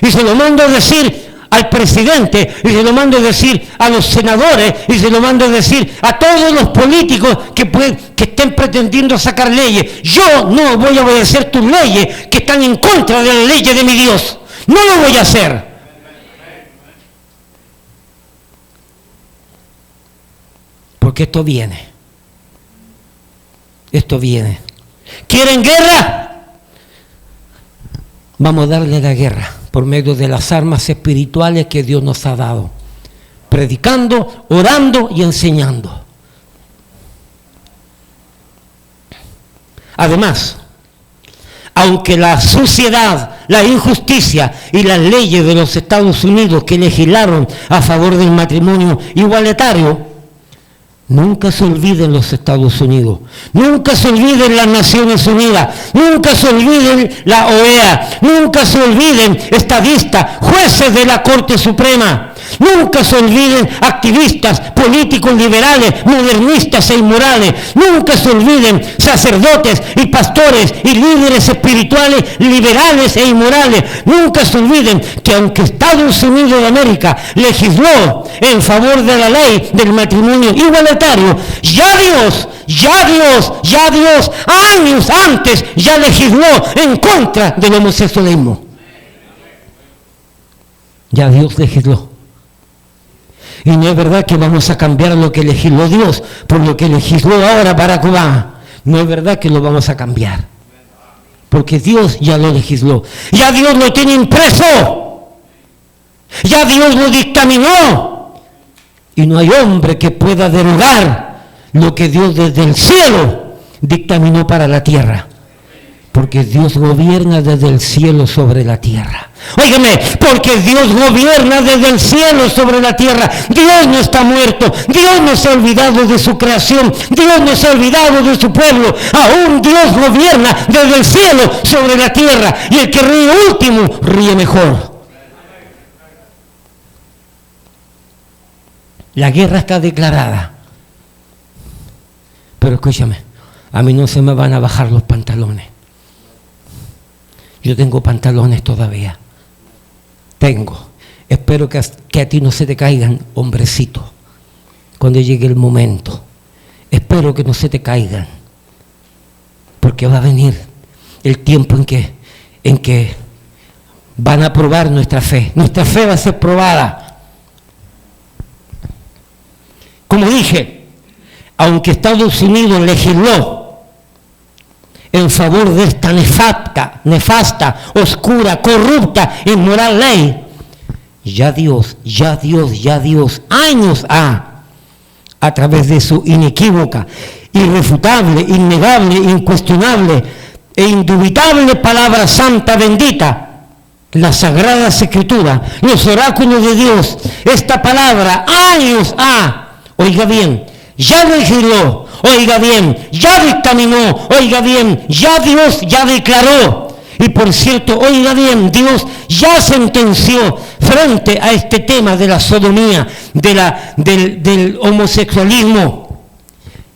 Y se lo mando a decir al presidente, y se lo mando a decir a los senadores, y se lo mando a decir a todos los políticos que estén pretendiendo sacar leyes. Yo no voy a obedecer tus leyes que están en contra de las leyes de mi Dios. No lo voy a hacer. Porque esto viene. ¿Quieren guerra? Vamos a darle la guerra por medio de las armas espirituales que Dios nos ha dado, predicando, orando y enseñando. Además, aunque la suciedad, la injusticia y las leyes de los Estados Unidos que legislaron a favor del matrimonio igualitario, nunca se olviden los Estados Unidos, nunca se olviden las Naciones Unidas, nunca se olviden la OEA, nunca se olviden estadistas, jueces de la Corte Suprema, nunca se olviden activistas, políticos liberales, modernistas e inmorales, nunca se olviden sacerdotes y pastores y líderes espirituales liberales e inmorales, nunca se olviden que aunque Estados Unidos de América legisló en favor de la ley del matrimonio igualitario, ya Dios, años antes, ya legisló en contra del homosexualismo. Ya Dios legisló. Y no es verdad que vamos a cambiar lo que legisló Dios por lo que legisló ahora Barack Obama. No es verdad que lo vamos a cambiar. Porque Dios ya lo legisló. Ya Dios lo tiene impreso. Ya Dios lo dictaminó. Y no hay hombre que pueda derogar lo que Dios desde el cielo dictaminó para la tierra. Porque Dios gobierna desde el cielo sobre la tierra. Óigame, porque Dios gobierna desde el cielo sobre la tierra. Dios no está muerto. Dios no se ha olvidado de su creación. Dios no se ha olvidado de su pueblo. Aún Dios gobierna desde el cielo sobre la tierra. Y el que ríe último, ríe mejor. La guerra está declarada. Pero escúchame, a mí no se me van a bajar los pantalones. Yo tengo pantalones todavía. Espero que a ti no se te caigan, hombrecito, cuando llegue el momento. Espero que no se te caigan. Porque va a venir el tiempo en que van a probar nuestra fe. Nuestra fe va a ser probada. Como dije, aunque Estados Unidos legisló en favor de esta nefasta, oscura, corrupta, inmoral ley, ya Dios, años a través de su inequívoca, irrefutable, innegable, incuestionable e indubitable palabra santa bendita, la Sagrada Escritura, los oráculos de Dios, esta palabra años oiga bien, ya legisló, oiga bien, ya dictaminó, oiga bien, ya Dios ya declaró. Y por cierto, oiga bien, Dios ya sentenció frente a este tema de la sodomía, del homosexualismo.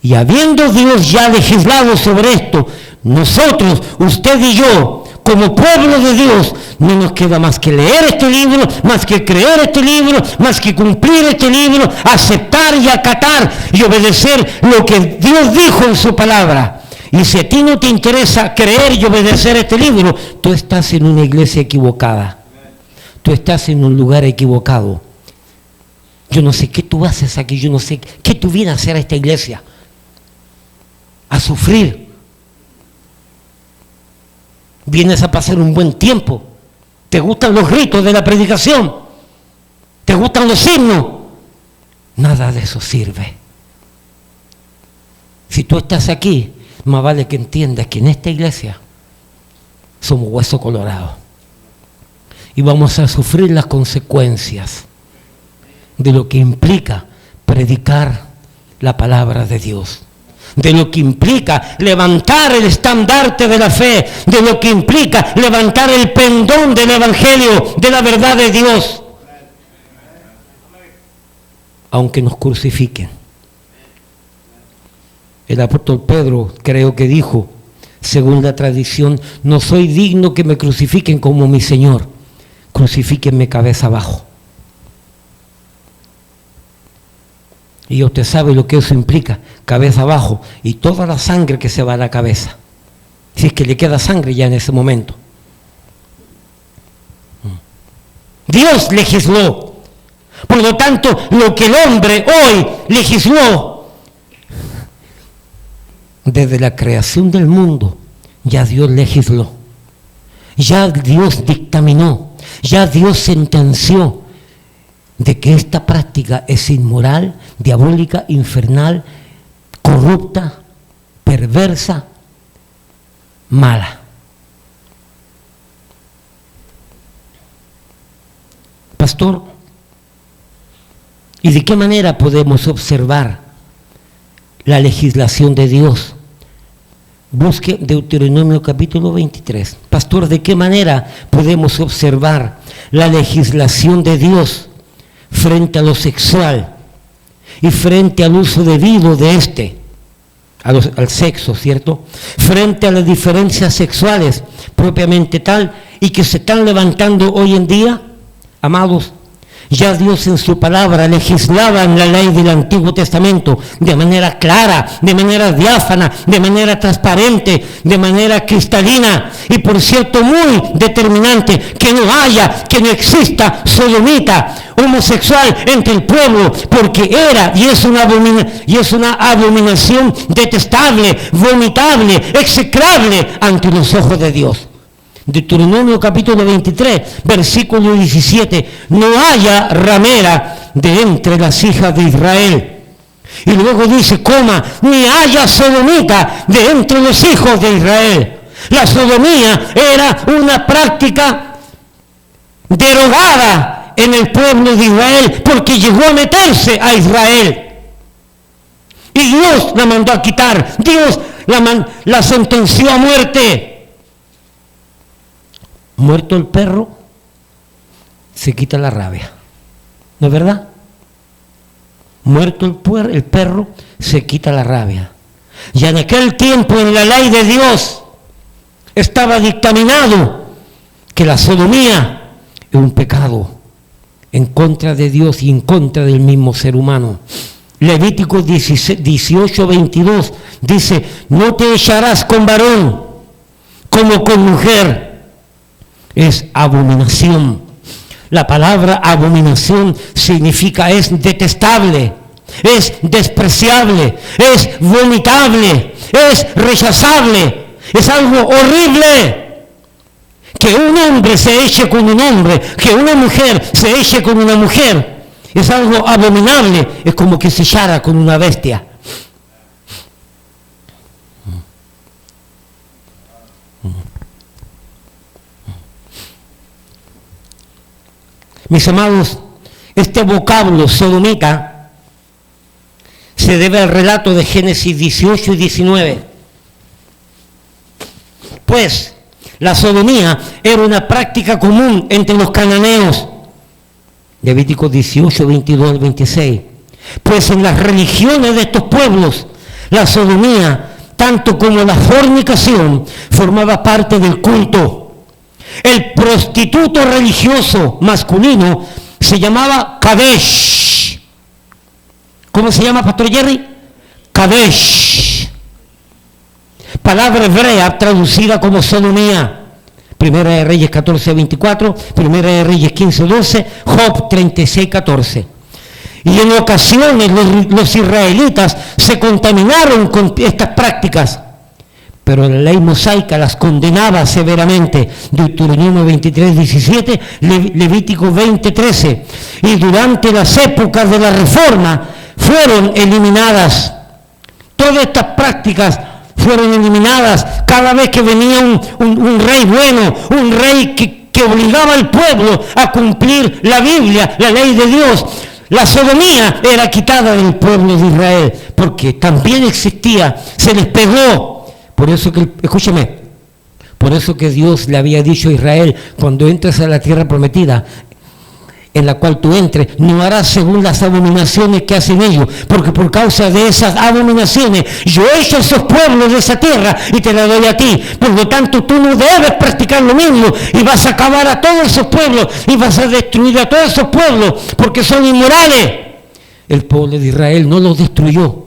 Y habiendo Dios ya legislado sobre esto, nosotros, usted y yo, como pueblo de Dios, no nos queda más que leer este libro, más que creer este libro, más que cumplir este libro, aceptar y acatar y obedecer lo que Dios dijo en su palabra. Y si a ti no te interesa creer y obedecer este libro, tú estás en una iglesia equivocada. Tú estás en un lugar equivocado. Yo no sé qué tú haces aquí, yo no sé qué tú vienes a hacer a esta iglesia. A sufrir. Vienes a pasar un buen tiempo. ¿Te gustan los ritos de la predicación? ¿Te gustan los himnos? Nada de eso sirve. Si tú estás aquí, más vale que entiendas que en esta iglesia somos hueso colorado y vamos a sufrir las consecuencias de lo que implica predicar la palabra de Dios, de lo que implica levantar el estandarte de la fe, de lo que implica levantar el pendón del evangelio, de la verdad de Dios, aunque nos crucifiquen. El apóstol Pedro creo que dijo, según la tradición, no soy digno que me crucifiquen como mi Señor, crucifíquenme cabeza abajo. Y usted sabe lo que eso implica, cabeza abajo, y toda la sangre que se va a la cabeza, si es que le queda sangre ya en ese momento. Dios legisló, por lo tanto, lo que el hombre hoy legisló, desde la creación del mundo, ya Dios legisló, ya Dios dictaminó, ya Dios sentenció de que esta práctica es inmoral, diabólica, infernal, corrupta, perversa, mala. Pastor, ¿y de qué manera podemos observar la legislación de Dios? Busque Deuteronomio capítulo 23. Pastor, ¿de qué manera podemos observar la legislación de Dios frente a lo sexual y frente al uso debido de al sexo, ¿cierto? Frente a las diferencias sexuales propiamente tal y que se están levantando hoy en día? Amados, ya Dios en su palabra legislaba en la ley del Antiguo Testamento de manera clara, de manera diáfana, de manera transparente, de manera cristalina y por cierto muy determinante, que no exista sodomita, homosexual entre el pueblo, porque era y es una abominación detestable, vomitable, execrable ante los ojos de Dios. Deuteronomio capítulo 23, versículo 17, no haya ramera de entre las hijas de Israel. Y luego dice, ni haya sodomita de entre los hijos de Israel. La sodomía era una práctica derogada en el pueblo de Israel porque llegó a meterse a Israel. Y Dios la mandó a quitar, Dios la sentenció a muerte. Muerto el perro, se quita la rabia. ¿No es verdad? Muerto el perro, se quita la rabia. Y en aquel tiempo en la ley de Dios estaba dictaminado que la sodomía es un pecado en contra de Dios y en contra del mismo ser humano. Levítico 18, 22 dice, no te echarás con varón como con mujer. Es abominación. La palabra abominación significa es detestable, es despreciable, es vomitable, es rechazable, es algo horrible. Que un hombre se eche con un hombre, que una mujer se eche con una mujer, es algo abominable, es como que se echara con una bestia. Mis amados, este vocablo sodomita se debe al relato de Génesis 18 y 19. Pues la sodomía era una práctica común entre los cananeos. Levítico 18, 22 al 26. Pues en las religiones de estos pueblos, la sodomía, tanto como la fornicación, formaba parte del culto. El prostituto religioso masculino se llamaba Kadesh. ¿Cómo se llama, Pastor Jerry? Kadesh. Palabra hebrea traducida como sodomía. Primera de Reyes 14, 24, Primera de Reyes 15, 12, Job 36, 14. Y en ocasiones los israelitas se contaminaron con estas prácticas, pero la ley mosaica las condenaba severamente. Deuteronomio 23, 17, Levítico 20, 13. Y durante las épocas de la Reforma fueron eliminadas. Todas estas prácticas fueron eliminadas cada vez que venía un rey bueno, un rey que obligaba al pueblo a cumplir la Biblia, la ley de Dios. La sodomía era quitada del pueblo de Israel, porque también existía, se les pegó. Por eso que, escúcheme, por eso que Dios le había dicho a Israel, cuando entres a la tierra prometida, en la cual tú entres, no harás según las abominaciones que hacen ellos, porque por causa de esas abominaciones yo he hecho a esos pueblos de esa tierra y te la doy a ti. Por lo tanto, tú no debes practicar lo mismo y vas a acabar a todos esos pueblos y vas a destruir a todos esos pueblos porque son inmorales. El pueblo de Israel no los destruyó,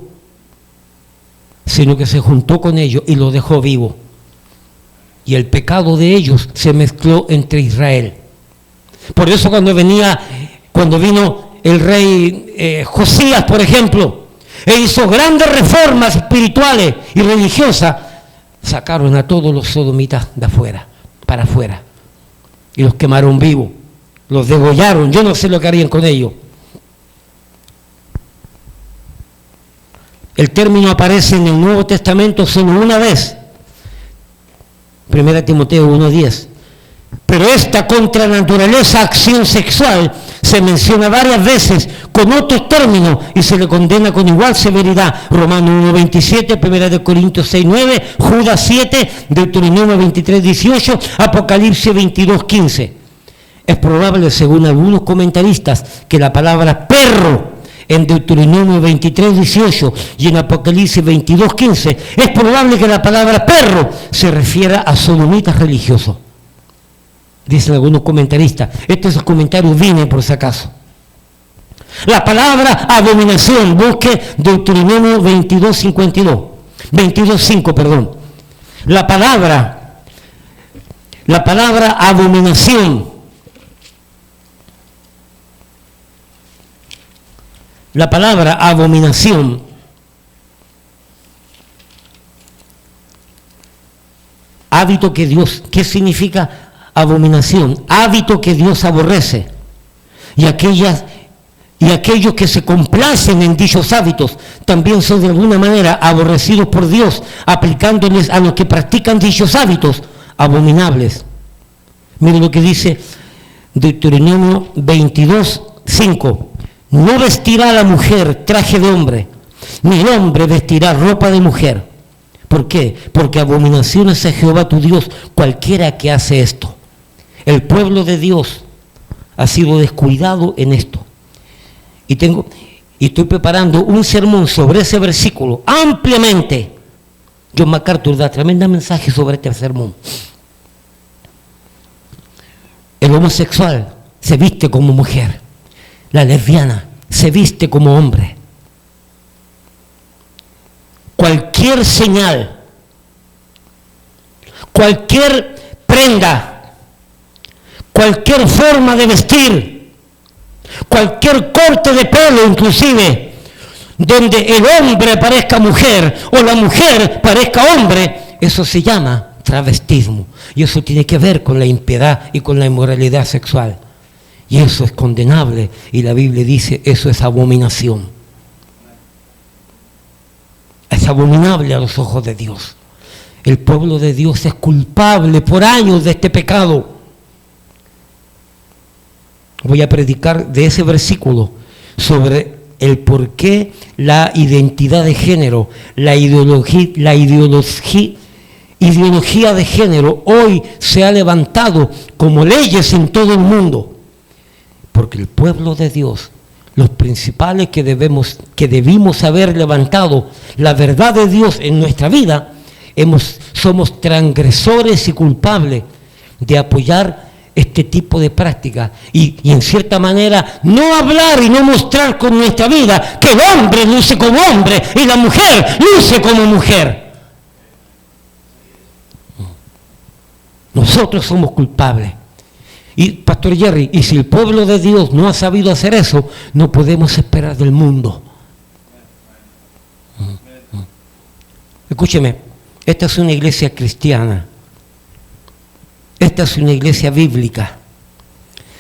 sino que se juntó con ellos y los dejó vivos. Y el pecado de ellos se mezcló entre Israel. Por eso cuando vino el rey Josías, por ejemplo, e hizo grandes reformas espirituales y religiosas, sacaron a todos los sodomitas de afuera, para afuera, y los quemaron vivos, los degollaron. Yo no sé lo que harían con ellos. El término aparece en el Nuevo Testamento solo una vez, 1 Timoteo 1:10. Pero esta contra la naturaleza acción sexual se menciona varias veces con otros términos y se le condena con igual severidad. Romanos 1:27, 1 Corintios 6:9, Judas 7, Deuteronomio 23:18, Apocalipsis 22:15. Es probable, según algunos comentaristas, que la palabra perro en Deuteronomio 23:18 y en Apocalipsis 22:15, es probable que la palabra perro se refiera a sodomitas religiosos. Dicen algunos comentaristas. Estos comentarios vienen por si acaso. La palabra abominación, busque Deuteronomio 22:5, perdón. La palabra abominación. La palabra abominación hábito que Dios, ¿qué significa abominación? Hábito que Dios aborrece. Y aquellos que se complacen en dichos hábitos también son de alguna manera aborrecidos por Dios, aplicándoles a los que practican dichos hábitos abominables. Miren lo que dice Deuteronomio 22:5. No vestirá la mujer traje de hombre, ni el hombre vestirá ropa de mujer. ¿Por qué? Porque abominación es a Jehová tu Dios cualquiera que hace esto. El pueblo de Dios ha sido descuidado en esto. Y estoy preparando un sermón sobre ese versículo ampliamente. John MacArthur da tremendo mensaje sobre este sermón. El homosexual se viste como mujer. La lesbiana se viste como hombre. Cualquier señal, cualquier prenda, cualquier forma de vestir, cualquier corte de pelo inclusive, donde el hombre parezca mujer o la mujer parezca hombre, eso se llama travestismo. Y eso tiene que ver con la impiedad y con la inmoralidad sexual. Y eso es condenable. Y la Biblia dice, eso es abominación. Es abominable a los ojos de Dios. El pueblo de Dios es culpable por años de este pecado. voy a predicar de ese versículo sobre el por qué la identidad de género, la ideología de género hoy se ha levantado como leyes en todo el mundo. Porque el pueblo de Dios, los principales que debimos haber levantado la verdad de Dios en nuestra vida, somos transgresores y culpables de apoyar este tipo de práctica y en cierta manera no hablar y no mostrar con nuestra vida que el hombre luce como hombre y la mujer luce como mujer. Nosotros somos culpables. Y Pastor Jerry, y si el pueblo de Dios no ha sabido hacer eso, no podemos esperar del mundo. Escúcheme, esta es una iglesia cristiana. Esta es una iglesia bíblica.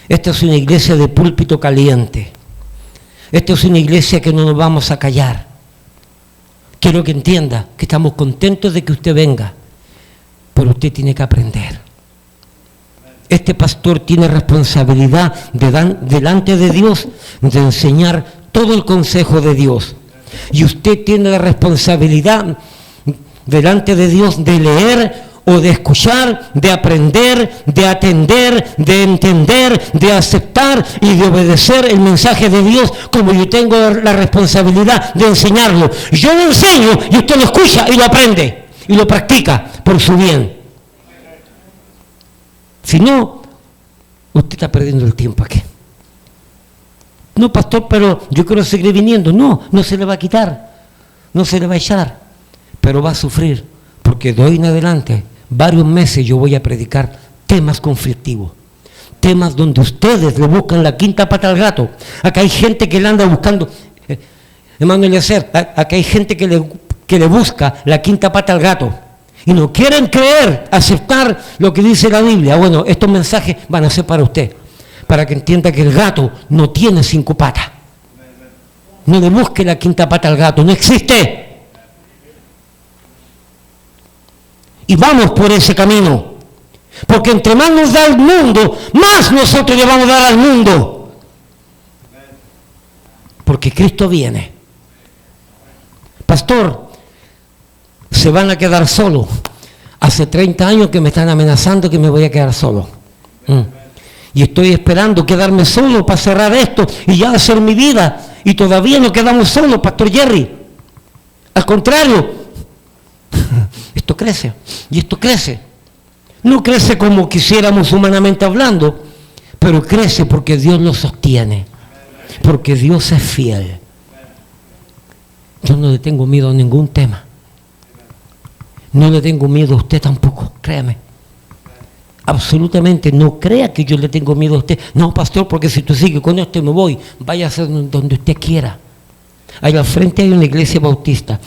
Esta es una iglesia de púlpito caliente. Esta es una iglesia que no nos vamos a callar. Quiero que entienda que estamos contentos de que usted venga, pero usted tiene que aprender. Este pastor tiene responsabilidad delante de Dios de enseñar todo el consejo de Dios. Y usted tiene la responsabilidad delante de Dios de leer o de escuchar, de aprender, de atender, de entender, de aceptar y de obedecer el mensaje de Dios, como yo tengo la responsabilidad de enseñarlo. Yo lo enseño y usted lo escucha y lo aprende y lo practica por su bien. Si no, usted está perdiendo el tiempo aquí. No, pastor, pero yo quiero seguir viniendo. No se le va a quitar, no se le va a echar, pero va a sufrir, porque de hoy en adelante, varios meses yo voy a predicar temas conflictivos, temas donde ustedes le buscan la quinta pata al gato. Acá hay gente que le anda buscando, hermano Eliezer, acá hay gente que le busca la quinta pata al gato. Y no quieren creer, aceptar lo que dice la Biblia. Bueno, estos mensajes van a ser para usted, para que entienda que el gato no tiene 5 patas. No le busque la quinta pata al gato, no existe. Y vamos por ese camino, porque entre más nos da el mundo, más nosotros le vamos a dar al mundo. Porque Cristo viene. Pastor, se van a quedar solos. Hace 30 años que me están amenazando que me voy a quedar solo. Y estoy esperando quedarme solo para cerrar esto y ya hacer mi vida. Y todavía no quedamos solos, Pastor Jerry. Al contrario, esto crece y esto crece. No crece como quisiéramos humanamente hablando, pero crece porque Dios lo sostiene. Porque Dios es fiel. Yo no le tengo miedo a ningún tema. No le tengo miedo a usted tampoco, créame. Absolutamente, no crea que yo le tengo miedo a usted. No, pastor, porque si tú sigues con esto me voy. Vaya a ser donde usted quiera. Allá al frente hay una iglesia bautista.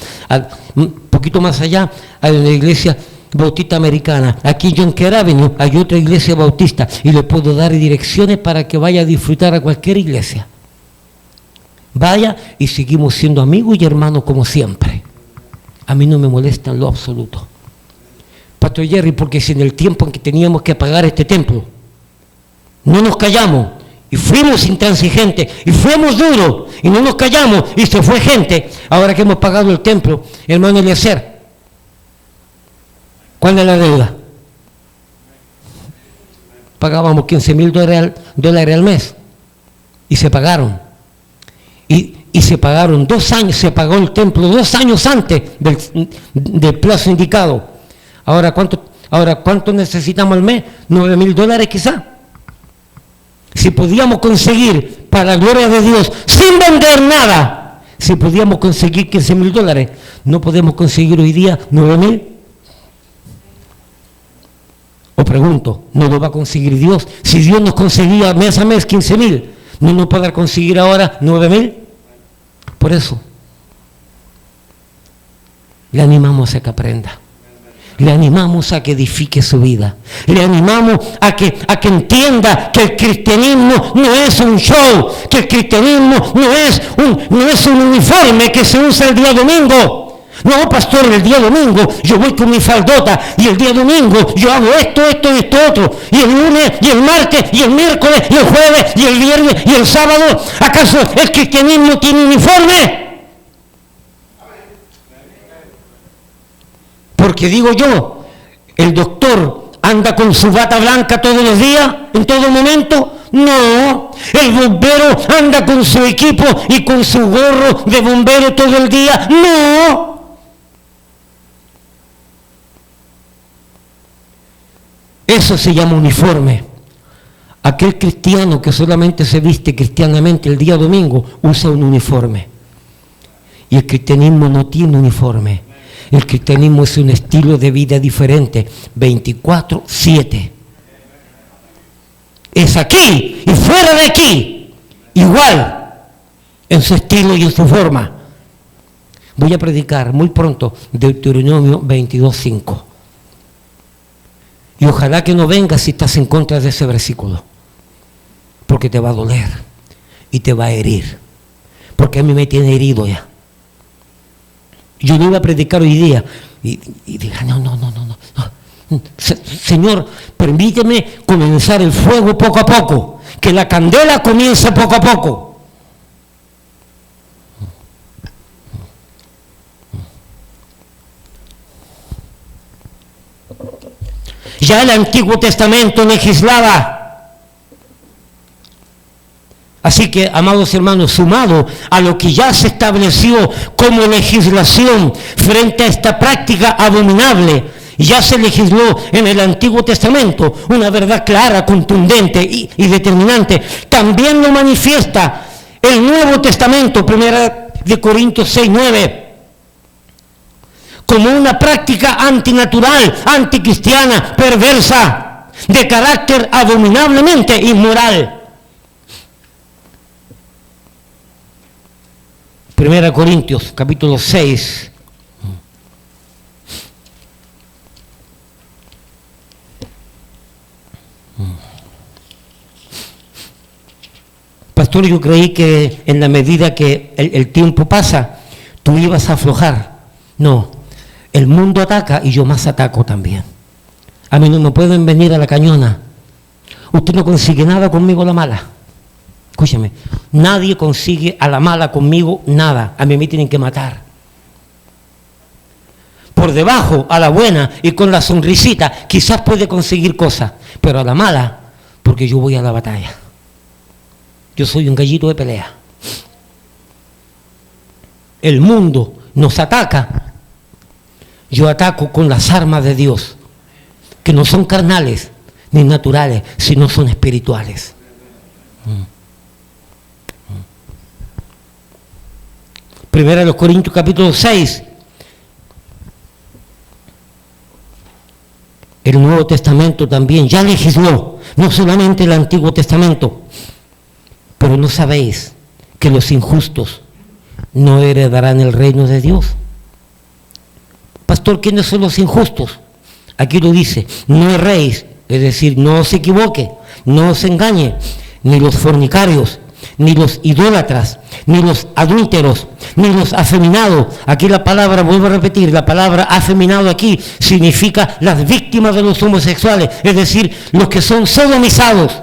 Un poquito más allá hay una iglesia bautista americana. Aquí en Jonker Avenue hay otra iglesia bautista. Y le puedo dar direcciones para que vaya a disfrutar a cualquier iglesia. Vaya y seguimos siendo amigos y hermanos como siempre. A mí no me molesta en lo absoluto. Pastor Jerry, porque si en el tiempo en que teníamos que pagar este templo, no nos callamos y fuimos intransigentes y fuimos duros y no nos callamos y se fue gente, ahora que hemos pagado el templo, hermano Eliezer, ¿cuál es la deuda? Pagábamos $15,000 al mes y se pagaron. Y se pagaron 2 años, se pagó el templo 2 años antes del plazo indicado. Ahora ¿cuánto necesitamos al mes? $9,000 quizá. Si podíamos conseguir, para la gloria de Dios, sin vender nada, si podíamos conseguir $15,000, ¿no podemos conseguir hoy día 9,000? O pregunto, ¿no lo va a conseguir Dios? Si Dios nos conseguía mes a mes 15,000, ¿no nos podrá conseguir ahora 9,000? Por eso, le animamos a que aprenda. Le animamos a que edifique su vida. Le animamos a que entienda que el cristianismo no es un show, que el cristianismo no es un uniforme que se usa el día domingo. No, pastor, el día domingo yo voy con mi faldota y el día domingo yo hago esto y esto otro. Y el lunes, y el martes, y el miércoles, y el jueves, y el viernes, y el sábado. ¿Acaso el cristianismo tiene uniforme? Porque digo yo, el doctor anda con su bata blanca todos los días, en todo momento. No, el bombero anda con su equipo y con su gorro de bombero todo el día. No. Eso se llama uniforme. Aquel cristiano que solamente se viste cristianamente el día domingo usa un uniforme. Y el cristianismo no tiene uniforme. El cristianismo es un estilo de vida diferente, 24/7. Es aquí y fuera de aquí, igual en su estilo y en su forma. Voy a predicar muy pronto Deuteronomio 22:5. Y ojalá que no vengas si estás en contra de ese versículo, porque te va a doler y te va a herir, porque a mí me tiene herido ya. Yo no iba a predicar hoy día y dije, no. Señor, permíteme comenzar el fuego poco a poco, que la candela comience poco a poco. Ya el Antiguo Testamento legislaba. Así que, amados hermanos, sumado a lo que ya se estableció como legislación frente a esta práctica abominable, ya se legisló en el Antiguo Testamento una verdad clara, contundente y determinante. También lo manifiesta el Nuevo Testamento, 1 Corintios 6:9. Como una práctica antinatural, anticristiana, perversa, de carácter abominablemente inmoral. 1 Corintios, capítulo 6. Pastor, yo creí que en la medida que el tiempo pasa, tú ibas a aflojar. No. El mundo ataca y yo más ataco también. A mí no me pueden venir a la cañona. Usted no consigue nada conmigo a la mala. Escúcheme, nadie consigue a la mala conmigo nada. A mí me tienen que matar. Por debajo, a la buena y con la sonrisita, quizás puede conseguir cosas, pero a la mala, porque yo voy a la batalla. Yo soy un gallito de pelea. El mundo nos ataca. Yo ataco con las armas de Dios, que no son carnales ni naturales, sino son espirituales. Primera de los Corintios capítulo 6. El Nuevo Testamento también ya legisló, no solamente el Antiguo Testamento, pero no sabéis que los injustos no heredarán el reino de Dios. Pastor, ¿quiénes son los injustos? Aquí lo dice, no erréis, es decir, no os equivoque, no os engañe, ni los fornicarios, ni los idólatras, ni los adúlteros, ni los afeminados. Aquí la palabra, vuelvo a repetir, la palabra afeminado aquí significa las víctimas de los homosexuales, es decir, los que son sodomizados,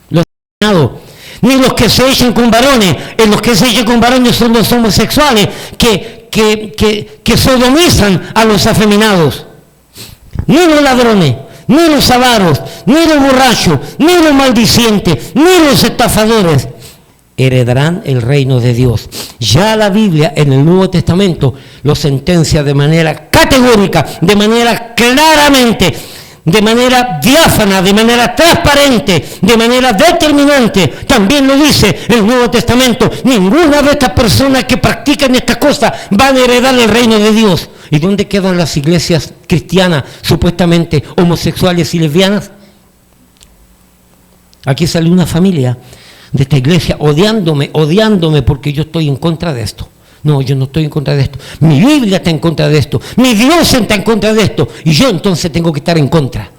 los afeminados. Ni los que se echan con varones, los que se echan con varones son los homosexuales que sodomizan a los afeminados. Ni los ladrones, ni los avaros, ni los borrachos, ni los maldicientes, ni los estafadores heredarán el reino de Dios. Ya la Biblia en el Nuevo Testamento lo sentencia de manera categórica, de manera claramente, de manera diáfana, de manera transparente, de manera determinante. También lo dice el Nuevo Testamento, ninguna de estas personas que practican estas cosas van a heredar el reino de Dios. ¿Y dónde quedan las iglesias cristianas supuestamente homosexuales y lesbianas? Aquí salió una familia de esta iglesia odiándome porque yo estoy en contra de esto. No, yo no estoy en contra de esto. Mi Biblia está en contra de esto. Mi Dios está en contra de esto. Y yo entonces tengo que estar en contra.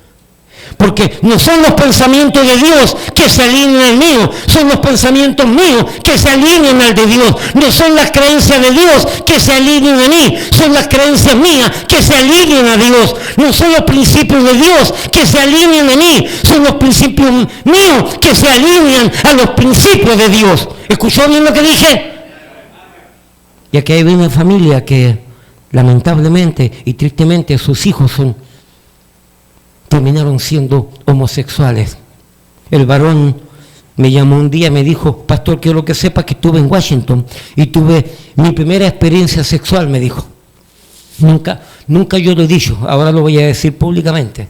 Porque no son los pensamientos de Dios que se alinean al mío, son los pensamientos míos que se alinean al de Dios. No son las creencias de Dios que se alinean a mí, son las creencias mías que se alinean a Dios. No son los principios de Dios que se alinean a mí, son los principios míos que se alinean a los principios de Dios. ¿Escuchó bien lo que dije? Y aquí hay una familia que lamentablemente y tristemente sus hijos terminaron siendo homosexuales. El varón me llamó un día y me dijo: pastor, quiero que sepa que estuve en Washington y tuve mi primera experiencia sexual, me dijo. Nunca yo lo he dicho, ahora lo voy a decir públicamente.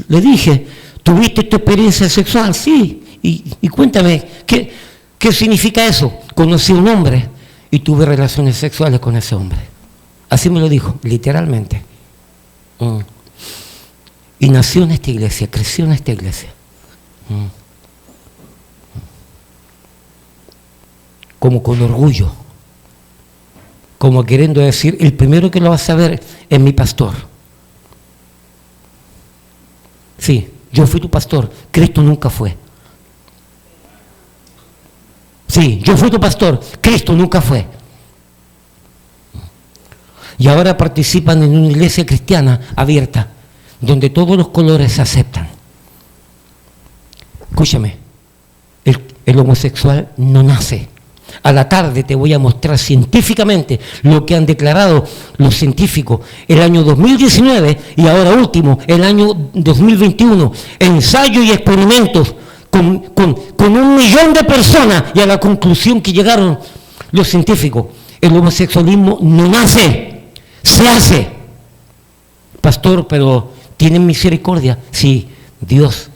Le dije: ¿tuviste tu experiencia sexual? Sí. Y cuéntame, ¿qué significa eso? Conocí a un hombre y tuve relaciones sexuales con ese hombre. Así me lo dijo, literalmente. Y nació en esta iglesia, creció en esta iglesia. Como con orgullo, como queriendo decir: el primero que lo va a saber es mi pastor. Sí, yo fui tu pastor, Cristo nunca fue. Sí, yo fui tu pastor, Cristo nunca fue. Y ahora participan en una iglesia cristiana abierta, donde todos los colores se aceptan. Escúchame, el homosexual no nace. A la tarde te voy a mostrar científicamente lo que han declarado los científicos el año 2019 y ahora último, el año 2021. Ensayos y experimentos con 1 millón de personas, y a la conclusión que llegaron los científicos: el homosexualismo no nace, se hace. Pastor, pero ¿tienen misericordia? Sí, Dios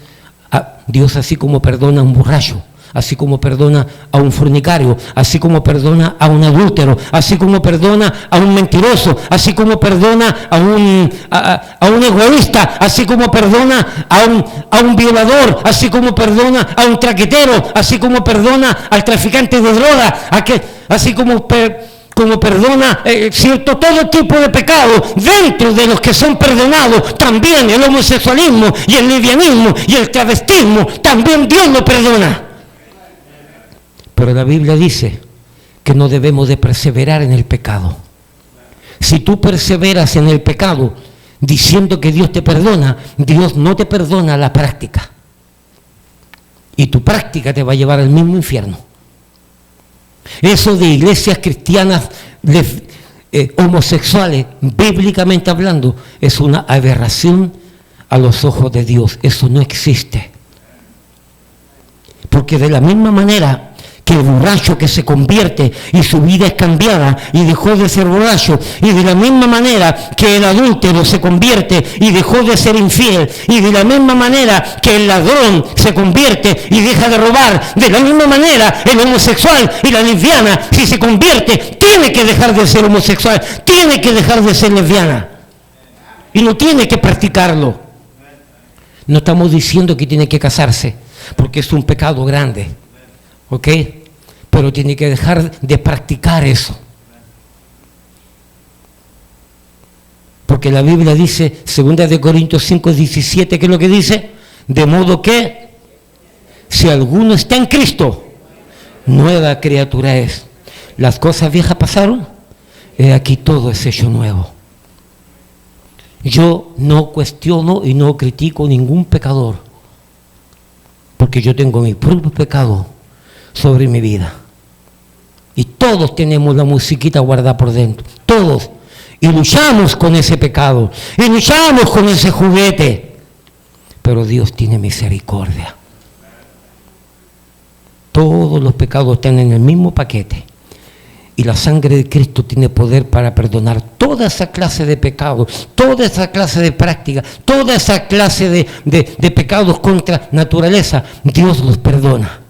así como perdona a un borracho, así como perdona a un fornicario, así como perdona a un adúltero, así como perdona a un mentiroso, así como perdona a un egoísta, así como perdona a un violador, así como perdona a un traquetero, así como perdona al traficante de droga, así como perdona todo tipo de pecado. Dentro de los que son perdonados, también el homosexualismo y el lesbianismo y el travestismo, también Dios lo perdona. Pero la Biblia dice que no debemos de perseverar en el pecado. Si tú perseveras en el pecado diciendo que Dios te perdona, Dios no te perdona la práctica. Y tu práctica te va a llevar al mismo infierno. Eso de iglesias cristianas homosexuales, bíblicamente hablando, es una aberración a los ojos de Dios. Eso no existe. Porque de la misma manera que el borracho que se convierte y su vida es cambiada y dejó de ser borracho, y de la misma manera que el adúltero se convierte y dejó de ser infiel, y de la misma manera que el ladrón se convierte y deja de robar, de la misma manera el homosexual y la lesbiana, si se convierte, tiene que dejar de ser homosexual, tiene que dejar de ser lesbiana y no tiene que practicarlo. No estamos diciendo que tiene que casarse, porque es un pecado grande, ¿ok? Pero tiene que dejar de practicar eso. Porque la Biblia dice, 2 Corintios 5:17, ¿qué es lo que dice? De modo que, si alguno está en Cristo, nueva criatura es. Las cosas viejas pasaron, y aquí todo es hecho nuevo. Yo no cuestiono y no critico ningún pecador, porque yo tengo mi propio pecado sobre mi vida. Y todos tenemos la musiquita guardada por dentro, todos. Y luchamos con ese pecado, y luchamos con ese juguete. Pero Dios tiene misericordia. Todos los pecados están en el mismo paquete. Y la sangre de Cristo tiene poder para perdonar toda esa clase de pecados, toda esa clase de prácticas, toda esa clase de pecados contra naturaleza. Dios los perdona.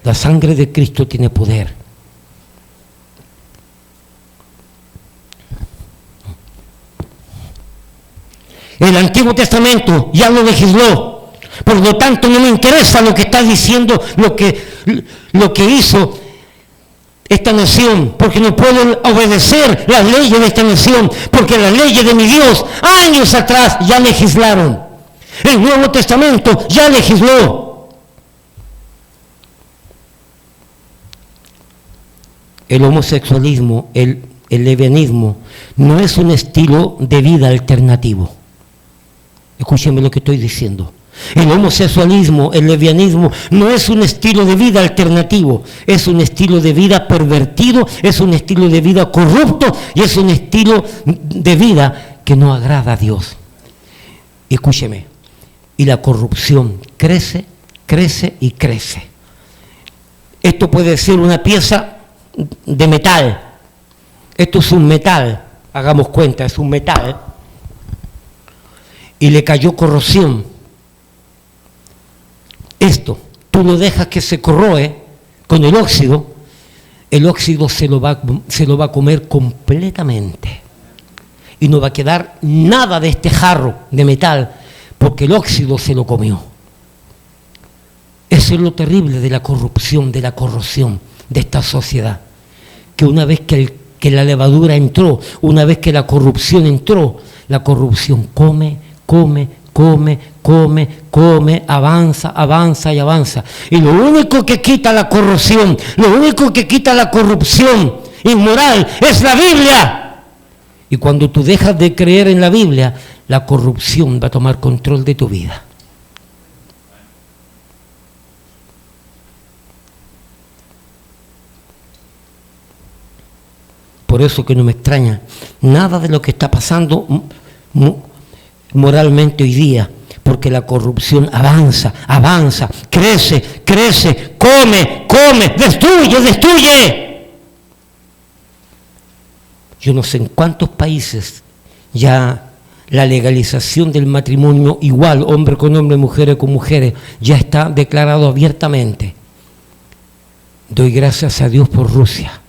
La sangre de Cristo tiene poder. El Antiguo Testamento ya lo legisló. Por lo tanto, no me interesa lo que está diciendo, lo que hizo esta nación, porque no pueden obedecer las leyes de esta nación, porque las leyes de mi Dios años atrás ya legislaron. El Nuevo Testamento ya legisló. El homosexualismo, el lesbianismo, no es un estilo de vida alternativo. Escúchenme lo que estoy diciendo. El homosexualismo, el lesbianismo, no es un estilo de vida alternativo, es un estilo de vida pervertido, es un estilo de vida corrupto y es un estilo de vida que no agrada a Dios. Escúcheme, y la corrupción crece, crece y crece. Esto puede ser una pieza de metal, esto es un metal, hagamos cuenta, es un metal, y le cayó corrosión. Esto, tú lo dejas que se corroe con el óxido se lo va a comer completamente. Y no va a quedar nada de este jarro de metal, porque el óxido se lo comió. Eso es lo terrible de la corrupción, de la corrosión de esta sociedad. Que una vez que la levadura entró, una vez que la corrupción entró, la corrupción come, avanza y avanza. Y lo único que quita la corrosión, lo único que quita la corrupción inmoral es la Biblia. Y cuando tú dejas de creer en la Biblia, la corrupción va a tomar control de tu vida. Por eso que no me extraña nada de lo que está pasando moralmente hoy día, porque la corrupción avanza, crece, come, destruye. Yo no sé en cuántos países ya la legalización del matrimonio igual, hombre con hombre, mujeres con mujeres, ya está declarado abiertamente. Doy gracias a Dios por Rusia,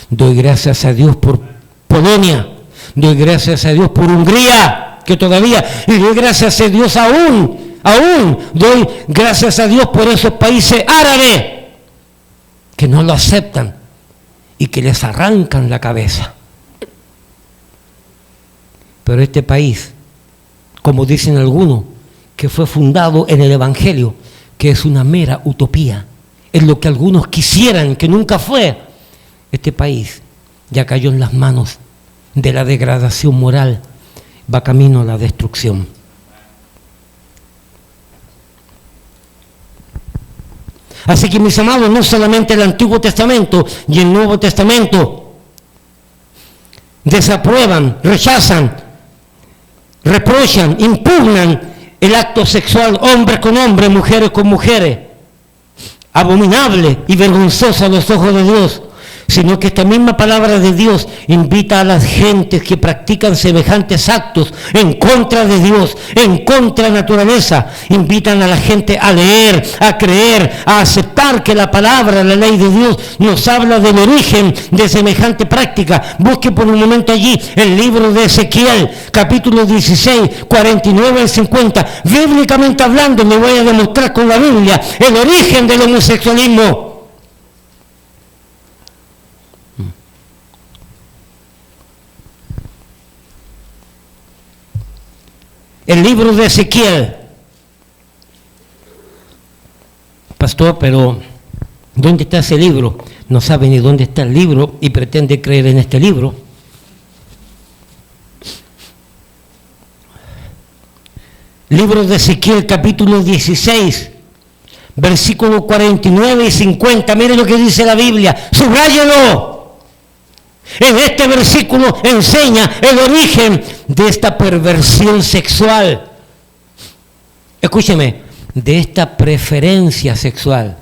doy gracias a Dios por Polonia, doy gracias a Dios por Hungría, que todavía, y doy gracias a Dios aún doy gracias a Dios por esos países árabes que no lo aceptan y que les arrancan la cabeza. Pero este país, como dicen algunos, que fue fundado en el Evangelio, que es una mera utopía, es lo que algunos quisieran, que nunca fue. Este país ya cayó en las manos de la degradación moral, va camino a la destrucción. Así que, mis amados, no solamente el Antiguo Testamento y el Nuevo Testamento desaprueban, rechazan, reprochan, impugnan el acto sexual hombre con hombre, mujeres con mujeres, abominable y vergonzoso a los ojos de Dios, sino que esta misma palabra de Dios invita a las gentes que practican semejantes actos en contra de Dios, en contra de la naturaleza, invitan a la gente a leer, a creer, a aceptar que la palabra, la ley de Dios nos habla del origen de semejante práctica. Busque por un momento allí el libro de Ezequiel, capítulo 16, 49 al 50. Bíblicamente hablando, le voy a demostrar con la Biblia el origen del homosexualismo. El libro de Ezequiel. Pastor, pero ¿dónde está ese libro? No sabe ni dónde está el libro y pretende creer en este libro. Libro de Ezequiel, capítulo 16, versículos 49 y 50. Mire lo que dice la Biblia. Subráyelo. En este versículo enseña el origen de esta perversión sexual. Escúcheme, de esta preferencia sexual.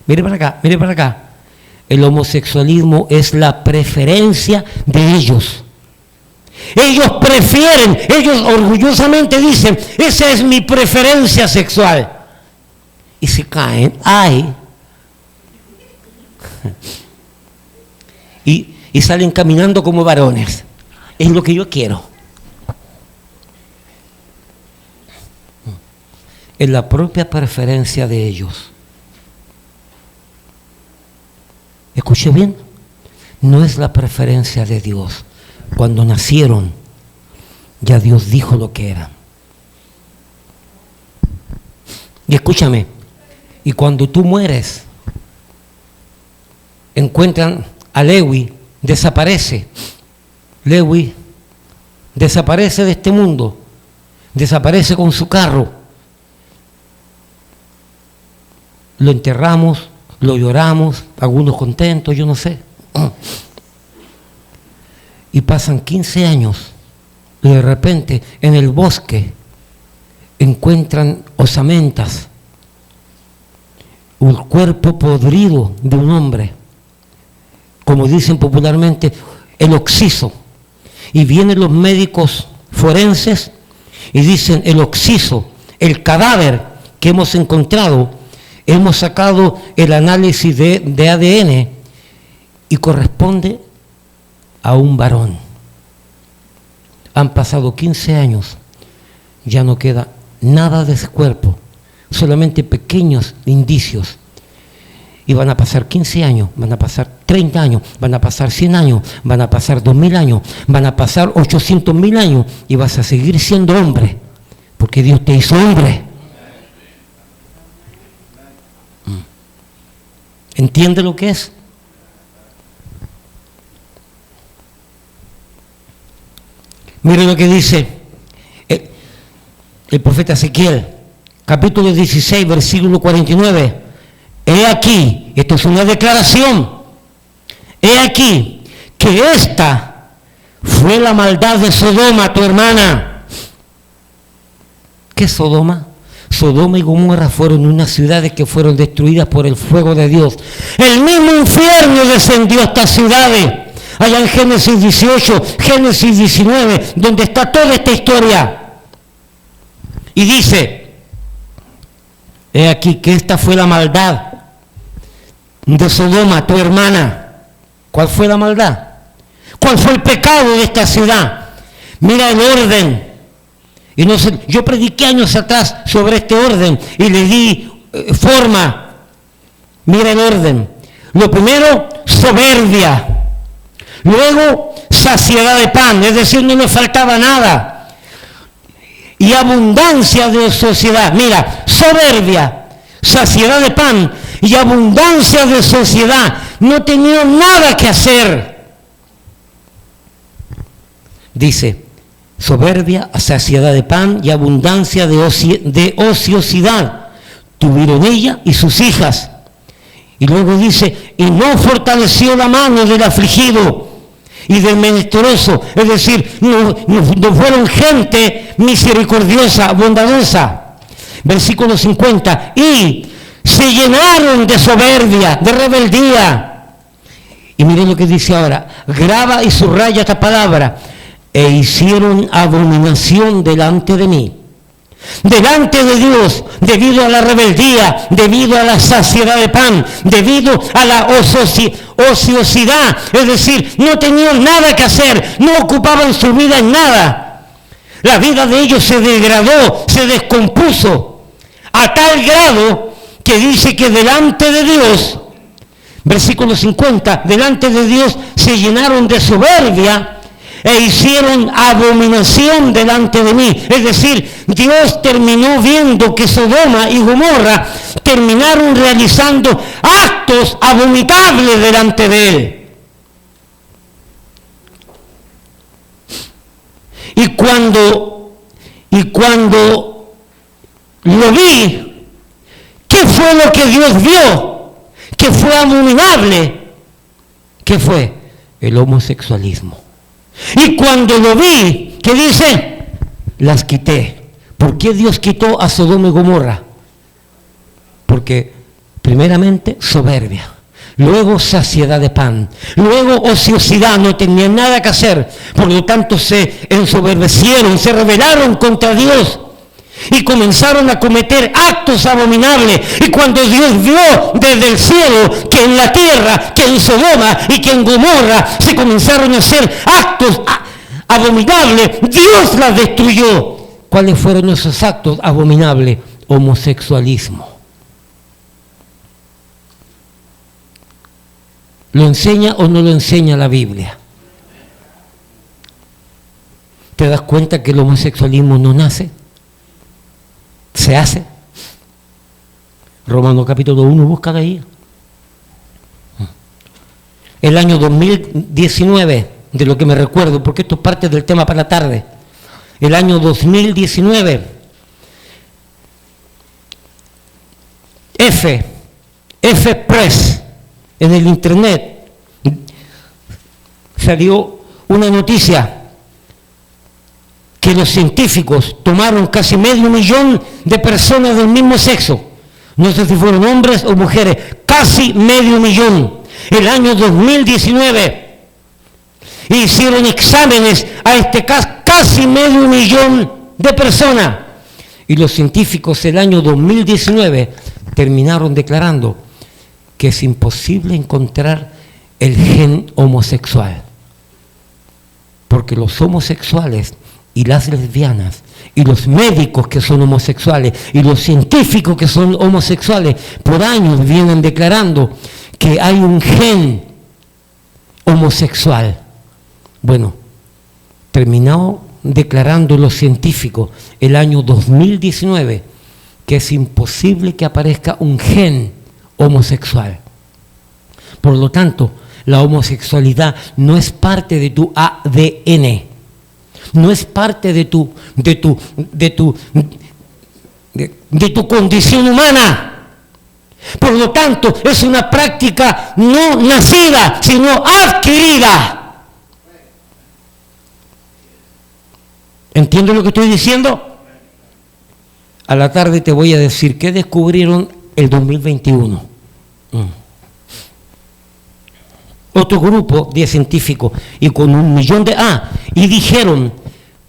Mire para acá. El homosexualismo es la preferencia de ellos. Ellos prefieren, ellos orgullosamente dicen, esa es mi preferencia sexual. Y se caen, ¡ay! Y salen caminando como varones. Es lo que yo quiero. Es la propia preferencia de ellos. Escuche bien, no es la preferencia de Dios. Cuando nacieron, ya Dios dijo lo que eran. Y escúchame, y cuando tú mueres, encuentran a Lewi, desaparece. Lewi desaparece de este mundo, desaparece con su carro. Lo enterramos, lo lloramos, algunos contentos, yo no sé. Y pasan 15 años y de repente en el bosque encuentran osamentas, un cuerpo podrido de un hombre, como dicen popularmente, el occiso. Y vienen los médicos forenses y dicen: el occiso, el cadáver que hemos encontrado, hemos sacado el análisis de ADN y corresponde a un varón. Han pasado 15 años, ya no queda nada de ese cuerpo, solamente pequeños indicios. Y van a pasar 15 años, van a pasar 30 años, van a pasar 100 años, van a pasar 2000 años, van a pasar 800.000 años y vas a seguir siendo hombre, porque Dios te hizo hombre. ¿Entiende lo que es? Mire lo que dice el profeta Ezequiel, capítulo 16, versículo 49. He aquí, esto es una declaración, he aquí que esta fue la maldad de Sodoma, tu hermana. ¿Qué es Sodoma? Sodoma y Gomorra fueron unas ciudades que fueron destruidas por el fuego de Dios. El mismo infierno descendió a estas ciudades. Allá en Génesis 18, Génesis 19, donde está toda esta historia. Y dice, he aquí que esta fue la maldad de Sodoma, tu hermana. ¿Cuál fue la maldad? ¿Cuál fue el pecado de esta ciudad? Mira el orden. Y no sé, yo prediqué años atrás sobre este orden y le di forma. Mira el orden. Lo primero, soberbia. Luego, saciedad de pan, es decir, no le faltaba nada. Y abundancia de sociedad. Mira, soberbia, saciedad de pan y abundancia de sociedad. No tenían nada que hacer. Dice, soberbia, saciedad de pan y abundancia de ociosidad tuvieron ella y sus hijas. Y luego dice, y no fortaleció la mano del afligido y del menesteroso, es decir, no fueron gente misericordiosa, bondadosa. Versículo 50, y se llenaron de soberbia, de rebeldía. Y miren lo que dice ahora, graba y subraya esta palabra, e hicieron abominación delante de mí. Delante de Dios, debido a la rebeldía, debido a la saciedad de pan, debido a la ociosidad, es decir, no tenían nada que hacer, no ocupaban su vida en nada. La vida de ellos se degradó, se descompuso, a tal grado que dice que delante de Dios, versículo 50, delante de Dios se llenaron de soberbia, e hicieron abominación delante de mí. Es decir, Dios terminó viendo que Sodoma y Gomorra terminaron realizando actos abominables delante de Él. Y cuando lo vi, ¿qué fue lo que Dios vio? ¿Qué fue abominable? ¿Qué fue? El homosexualismo. Y cuando lo vi, ¿qué dice? Las quité. ¿Por qué Dios quitó a Sodoma y Gomorra? Porque primeramente soberbia, luego saciedad de pan, luego ociosidad, no tenían nada que hacer, por lo tanto se ensoberbecieron, se rebelaron contra Dios y comenzaron a cometer actos abominables. Y cuando Dios vio desde el cielo que en la tierra, que en Sodoma y que en Gomorra se comenzaron a hacer actos abominables, Dios las destruyó. ¿Cuáles fueron esos actos abominables? Homosexualismo. ¿Lo enseña o no lo enseña la Biblia? ¿Te das cuenta que el homosexualismo no nace? Se hace. Romanos capítulo 1, búscala ahí. El año 2019, de lo que me recuerdo, porque esto es parte del tema para la tarde. El año 2019, F Press, en el internet, salió una noticia que los científicos tomaron casi 500.000 de personas del mismo sexo, no sé si fueron hombres o mujeres, casi 500.000, el año 2019, hicieron exámenes a este caso, casi 500.000 de personas, y los científicos el año 2019 terminaron declarando que es imposible encontrar el gen homosexual, porque los homosexuales y las lesbianas, y los médicos que son homosexuales, y los científicos que son homosexuales, por años vienen declarando que hay un gen homosexual. Bueno, terminó declarando los científicos el año 2019 que es imposible que aparezca un gen homosexual. Por lo tanto, la homosexualidad no es parte de tu ADN, no es parte de tu condición humana. Por lo tanto, es una práctica no nacida, sino adquirida. ¿Entiendes lo que estoy diciendo? A la tarde te voy a decir qué descubrieron el 2021. Otro grupo de científicos, y con 1 millón de... y dijeron,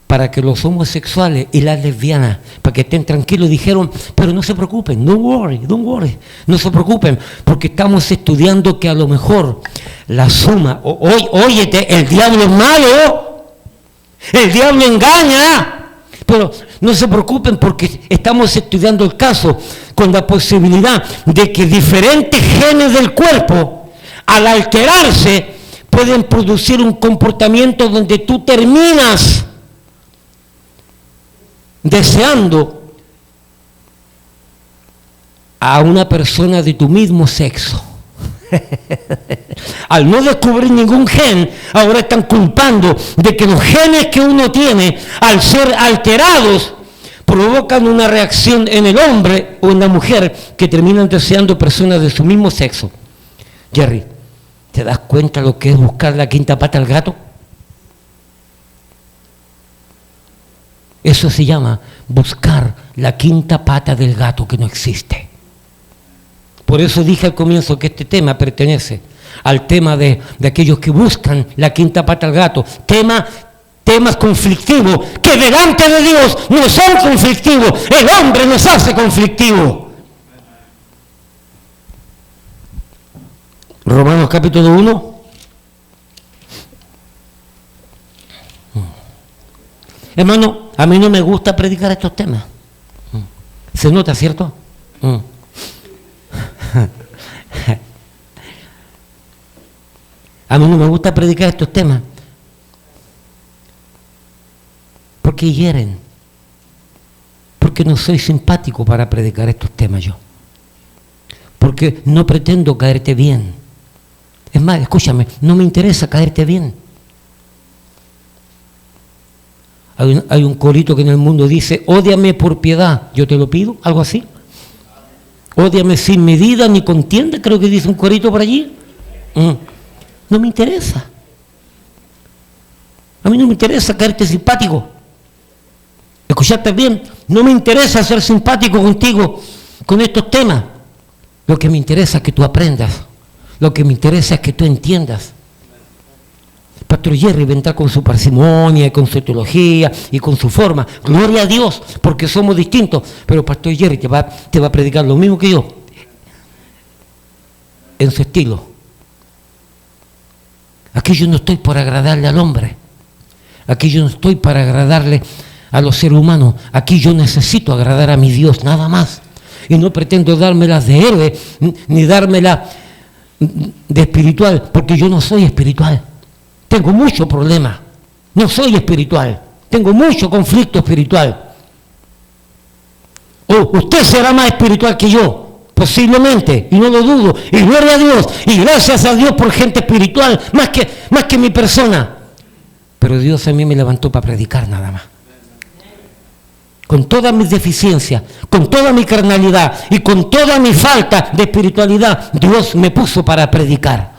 para que los homosexuales y las lesbianas, para que estén tranquilos, dijeron, pero no se preocupen, don't worry, no se preocupen, porque estamos estudiando que a lo mejor la suma, óyete, el diablo es malo, el diablo engaña, pero no se preocupen porque estamos estudiando el caso con la posibilidad de que diferentes genes del cuerpo, al alterarse, pueden producir un comportamiento donde tú terminas deseando a una persona de tu mismo sexo. Al no descubrir ningún gen, ahora están culpando de que los genes que uno tiene, al ser alterados, provocan una reacción en el hombre o en la mujer que terminan deseando personas de su mismo sexo. Jerry, ¿te das cuenta lo que es buscar la quinta pata al gato? Eso se llama buscar la quinta pata del gato que no existe. Por eso dije al comienzo que este tema pertenece al tema de aquellos que buscan la quinta pata al gato. Temas conflictivos que delante de Dios no son conflictivos. El hombre nos hace conflictivos. Romanos capítulo 1. Hermano, a mí no me gusta predicar estos temas. Se nota, ¿cierto? A mí no me gusta predicar estos temas porque hieren, porque no soy simpático para predicar estos temas yo, porque no pretendo caerte bien. Es más, escúchame, no me interesa caerte bien. Hay un corito que en el mundo dice, ódiame por piedad, yo te lo pido, algo así. Ódiame sin medida ni contienda, creo que dice un corito por allí. No me interesa. A mí no me interesa caerte simpático. Escuchaste bien, no me interesa ser simpático contigo con estos temas. Lo que me interesa es que tú aprendas. Lo que me interesa es que tú entiendas. Pastor Jerry vendrá con su parsimonia y con su teología y con su forma. Gloria a Dios, porque somos distintos. Pero Pastor Jerry te va a predicar lo mismo que yo, en su estilo. Aquí yo no estoy por agradarle al hombre. Aquí yo no estoy para agradarle a los seres humanos. Aquí yo necesito agradar a mi Dios, nada más. Y no pretendo dármelas de héroe, ni dármelas de espiritual, porque yo no soy espiritual. Tengo muchos problemas. No soy espiritual. Tengo mucho conflicto espiritual. O usted será más espiritual que yo, posiblemente, y no lo dudo. Y gloria a Dios, y gracias a Dios por gente espiritual, más que mi persona. Pero Dios a mí me levantó para predicar nada más. Con todas mis deficiencias, con toda mi carnalidad y con toda mi falta de espiritualidad, Dios me puso para predicar.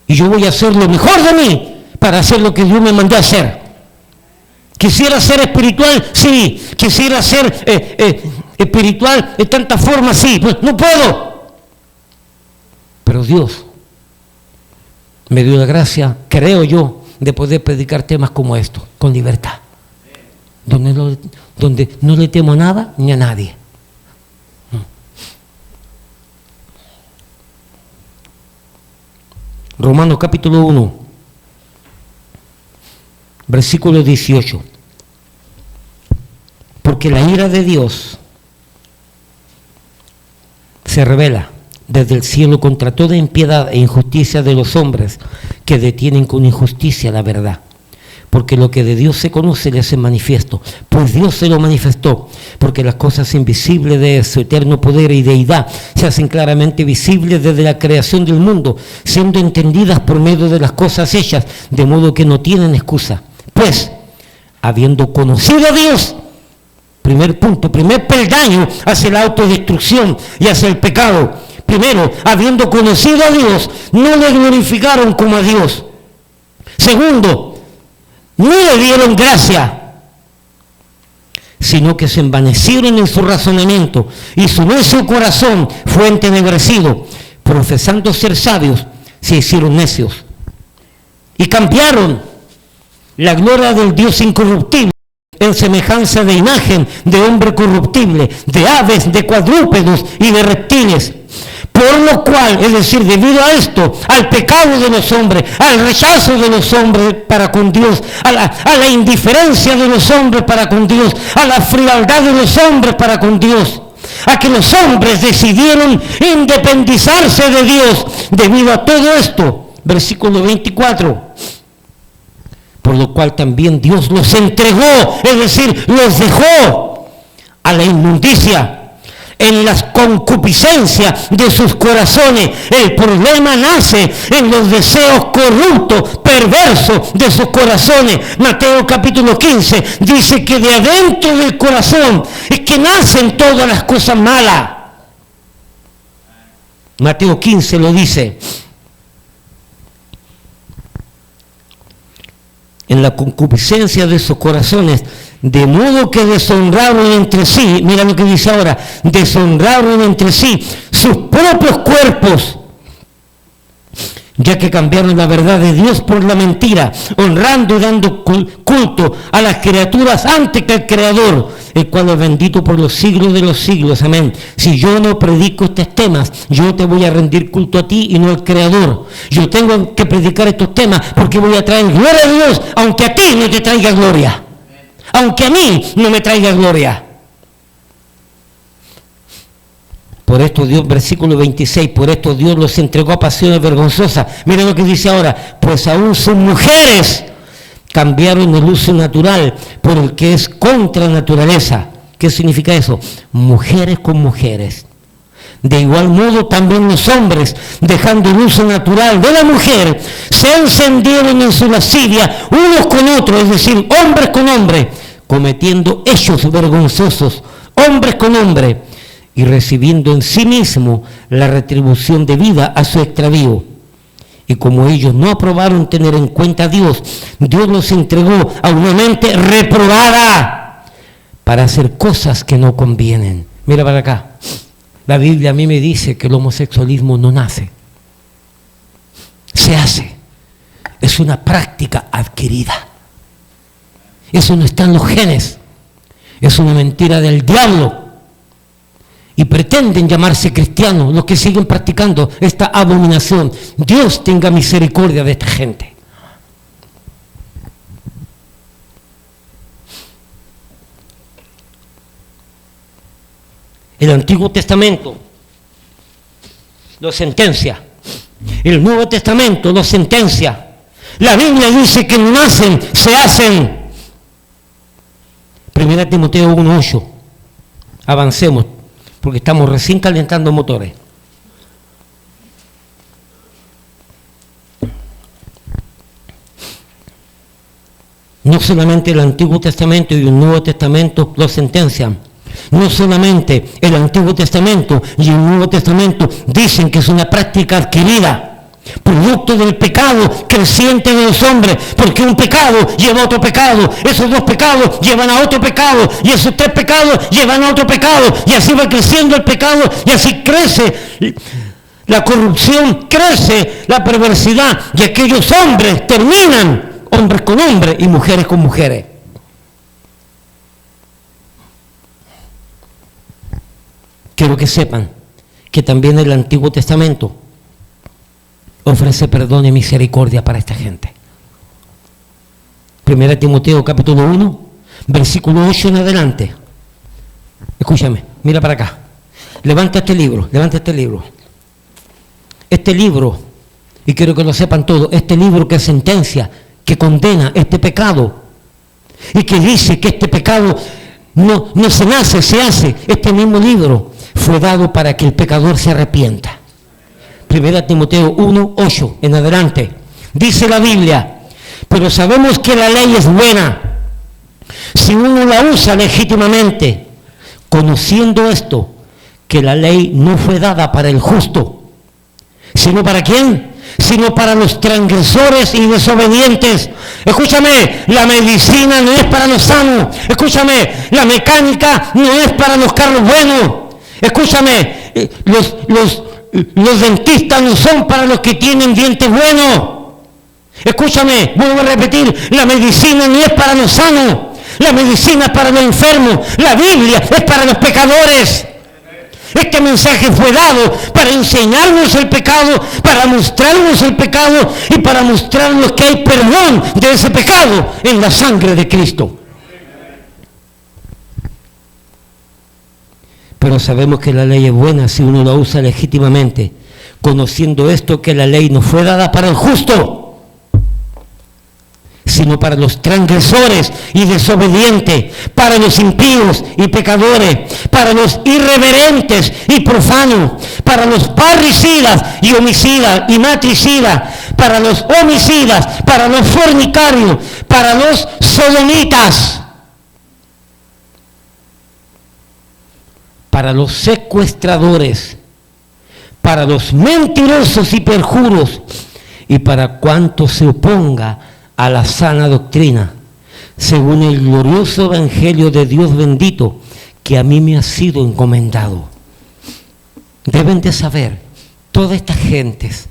Y yo voy a hacer lo mejor de mí para hacer lo que Dios me mandó a hacer. Quisiera ser espiritual, sí. Quisiera ser espiritual de tantas formas, sí. Pues no puedo. Pero Dios me dio la gracia, creo yo, de poder predicar temas como estos, con libertad. Donde no le temo a nada ni a nadie. Romanos capítulo 1, versículo 18. Porque la ira de Dios se revela desde el cielo contra toda impiedad e injusticia de los hombres que detienen con injusticia la verdad. Porque lo que de Dios se conoce le hace manifiesto, pues Dios se lo manifestó, porque las cosas invisibles de su eterno poder y deidad se hacen claramente visibles desde la creación del mundo, siendo entendidas por medio de las cosas hechas, de modo que no tienen excusa. Pues, habiendo conocido a Dios, primer punto, primer peldaño hacia la autodestrucción y hacia el pecado. Primero, habiendo conocido a Dios, no le glorificaron como a Dios. Segundo, no le dieron gracia, sino que se envanecieron en su razonamiento y su necio corazón fue entenebrecido. Profesando ser sabios, se hicieron necios y cambiaron la gloria del Dios incorruptible en semejanza de imagen de hombre corruptible, de aves, de cuadrúpedos y de reptiles. Por lo cual, es decir, debido a esto, al pecado de los hombres, al rechazo de los hombres para con Dios, a la indiferencia de los hombres para con Dios, a la frialdad de los hombres para con Dios, a que los hombres decidieron independizarse de Dios. Debido a todo esto, versículo 24, por lo cual también Dios los entregó, es decir, los dejó a la inmundicia en las concupiscencias de sus corazones. El problema nace en los deseos corruptos, perversos de sus corazones. Mateo capítulo 15 dice que de adentro del corazón es que nacen todas las cosas malas. Mateo 15 lo dice. En la concupiscencia de sus corazones, de modo que deshonraron entre sí, mira lo que dice ahora, deshonraron entre sí sus propios cuerpos, ya que cambiaron la verdad de Dios por la mentira, honrando y dando culto a las criaturas antes que al Creador, el cual es bendito por los siglos de los siglos. Amén. Si yo no predico estos temas, yo te voy a rendir culto a ti y no al Creador. Yo tengo que predicar estos temas porque voy a traer gloria a Dios, aunque a ti no te traiga gloria. Aunque a mí no me traiga gloria. Por esto Dios, versículo 26, por esto Dios los entregó a pasiones vergonzosas. Miren lo que dice ahora, pues aún sus mujeres cambiaron el uso natural por el que es contra naturaleza. ¿Qué significa eso? Mujeres con mujeres. De igual modo también los hombres, dejando el uso natural de la mujer, se encendieron en su lascivia unos con otros, es decir, hombres con hombres, cometiendo hechos vergonzosos, hombres con hombres, y recibiendo en sí mismo la retribución debida a su extravío. Y como ellos no aprobaron tener en cuenta a Dios, Dios los entregó a una mente reprobada para hacer cosas que no convienen. Mira para acá. La Biblia a mí me dice que el homosexualismo no nace, se hace. Es una práctica adquirida. Eso no está en los genes. Es una mentira del diablo. Y pretenden llamarse cristianos los que siguen practicando esta abominación. Dios tenga misericordia de esta gente. El Antiguo Testamento lo sentencia El Nuevo Testamento lo sentencia. La Biblia dice que no nacen, se hacen. 1 Timoteo 1:8. Avancemos, porque estamos recién calentando motores. No solamente el Antiguo Testamento y el Nuevo Testamento lo sentencian. No solamente el Antiguo Testamento y el Nuevo Testamento dicen que es una práctica adquirida, producto del pecado creciente de los hombres, porque un pecado lleva a otro pecado, esos dos pecados llevan a otro pecado, y esos tres pecados llevan a otro pecado, y así va creciendo el pecado, y así crece la corrupción, crece la perversidad, y aquellos hombres terminan hombres con hombres y mujeres con mujeres. Quiero que sepan que también el Antiguo Testamento ofrece perdón y misericordia para esta gente. 1 Timoteo capítulo 1, versículo 8 en adelante. Escúchame, mira para acá. Levanta este libro. Este libro, y quiero que lo sepan todos, este libro que sentencia, que condena este pecado, y que dice que este pecado no se nace, se hace. Este mismo libro fue dado para que el pecador se arrepienta. 1 Timoteo 1, 8 en adelante. Dice la Biblia: pero sabemos que la ley es buena si uno la usa legítimamente, conociendo esto, que la ley no fue dada para el justo, sino ¿para quién? Sino para los transgresores y desobedientes. Escúchame, la medicina no es para los sanos. Escúchame, la mecánica no es para los carros buenos. Escúchame, los dentistas no son para los que tienen dientes buenos. Escúchame, vuelvo a repetir, la medicina no es para los sanos. La medicina es para los enfermos. La Biblia es para los pecadores. Este mensaje fue dado para enseñarnos el pecado, para mostrarnos el pecado y para mostrarnos que hay perdón de ese pecado en la sangre de Cristo. Pero sabemos que la ley es buena si uno la usa legítimamente, conociendo esto, que la ley no fue dada para el justo, sino para los transgresores y desobedientes, para los impíos y pecadores, para los irreverentes y profanos, para los parricidas y homicidas y matricidas, para los homicidas, para los fornicarios, para los sodomitas, para los secuestradores, para los mentirosos y perjuros, y para cuanto se oponga a la sana doctrina, según el glorioso evangelio de Dios bendito, que a mí me ha sido encomendado. Deben de saber, todas estas gentes,